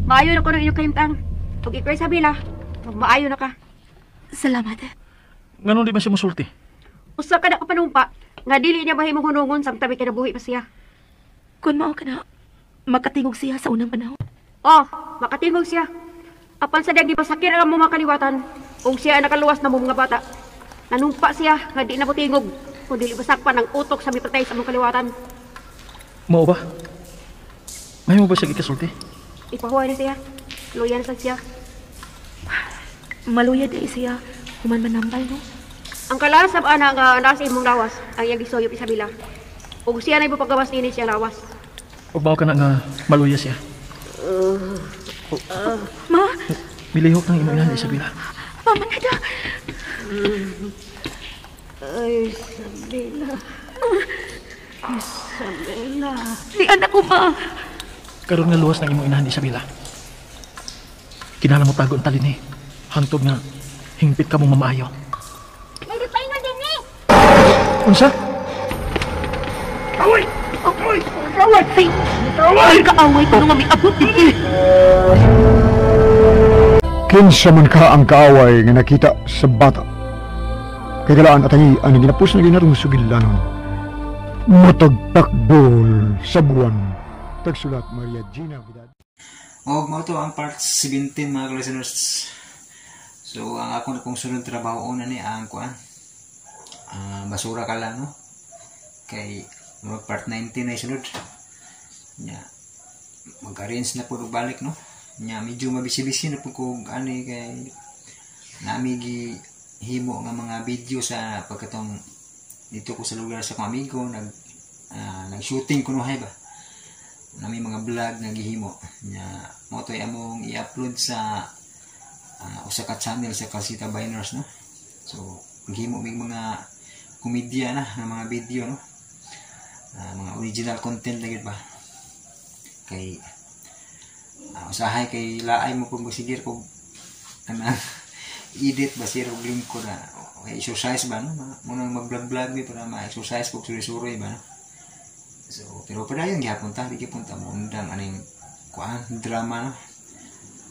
I: Maayo na ko ng inyong kahimtang. Huwag iko'y sabila. Maayo na ka.
G: Salamat.
E: Nganon di man siya musulti?
I: Usa ka na kapanumpa. Nga dili niya mahimong hunungon sang tabi ka na buhi pa siya.
G: Kung mao ka na, makatingog siya sa unang panahon.
I: Oh, makatingog siya. Apan sa diyang gipasakir ang mga kaliwatan. Kung siya ay nakaluwas na mga bata. Nanumpa siya nga di na butingog. Kung dili basakpan ang utok sa mipatay sa mga kaliwatan.
E: Mao ba? May mo ba siya ikasulti?
I: Ipahuay na siya. Luya na siya.
G: Maluya di siya. Human manambal, no?
I: Ang kalasab ana nga nasa imong lawas ang iyang gisoyop Isabela. Ug siya na ipapagawas nini siya nawas.
E: Ug bao ka na nga maluya siya.
G: Ma,
E: Milihok ng imo inahan, Isabela.
G: mama na da.
I: Ay, Isabela. Isabela.
G: Di anak ko, ma.
E: Karon nga luwas ng imo inahan, Isabela. Kinala mo tago ang talin eh. Hantod nga, hingpit ka mong mamaayo.
I: May paingon din ni.
E: Unsa?
G: Ay, kaaway ko nung abot dito.
B: Kinsa man ka ang kaaway nga nakita sa bata. Kay kalaan at ang ginapos na ginarong sugilanon. Matagtakdol sa buwan. Tagsulat Maria Gina Vidal.
A: O, mo to ang part 17 mga listeners. So, ang ako na kung sunod trabaho una ni ang kuan. Basura ka lang, no? Kay part 19 na sunod. Nya mag-arrange na po balik, no? Nya medyo mabisi-bisi na po kung ani kay nami himo nga mga video sa pagkatong dito ko sa lugar sa kong amigo nag-shooting kuno hay ba. Nami mga vlog nga gihimo. Nya mo toy among i-upload sa usa ka channel sa Casita Biners, no? So gihimo mig mga komedya na mga video, no? Mga original content lagi ba kay usahay kay laay mo pag masigir ko edit ba sir og link ko na exercise ba, no? Muna mag-vlog mi para ma-exercise pag suri-suri ba, no? So pero padayon gyapon ta di gyapon ta mo undang aning kuan drama, no?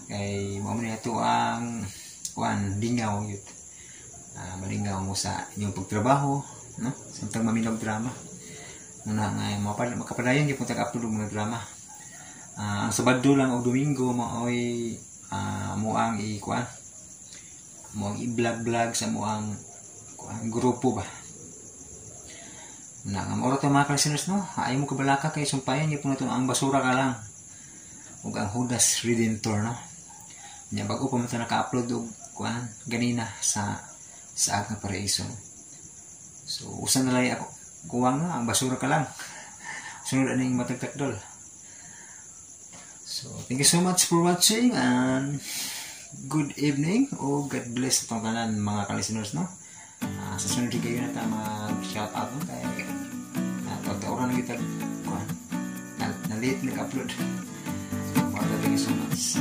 A: Kay mo man ito ang kuan lingaw yun. Malingaw mo sa inyong pagtrabaho, no? Samtang maminog drama muna nga makapadayon gyapon ta upload mga drama. Ang Sabado lang o Domingo maoy mo ang i-kuan mo ang i-vlog sa mo ang grupo ba na ang oras mga listeners, no? Ay mo kabalaka kay sumpayan gyapon nato ang basura ka lang ug ang Judas Redentor, no? Nya bago pa man ta naka-upload og kuan ganina sa Aga Paraiso. So usa na lang ako kuwang na ang basura ka lang. Sunod aning matagtakdol. So thank you so much for watching and good evening o God bless itong kanan mga ka-listeners, no? Sa sunod kayo na ta mag-shout out, no? Kaya natatawaran na kita na late nag-upload. Thank you so much.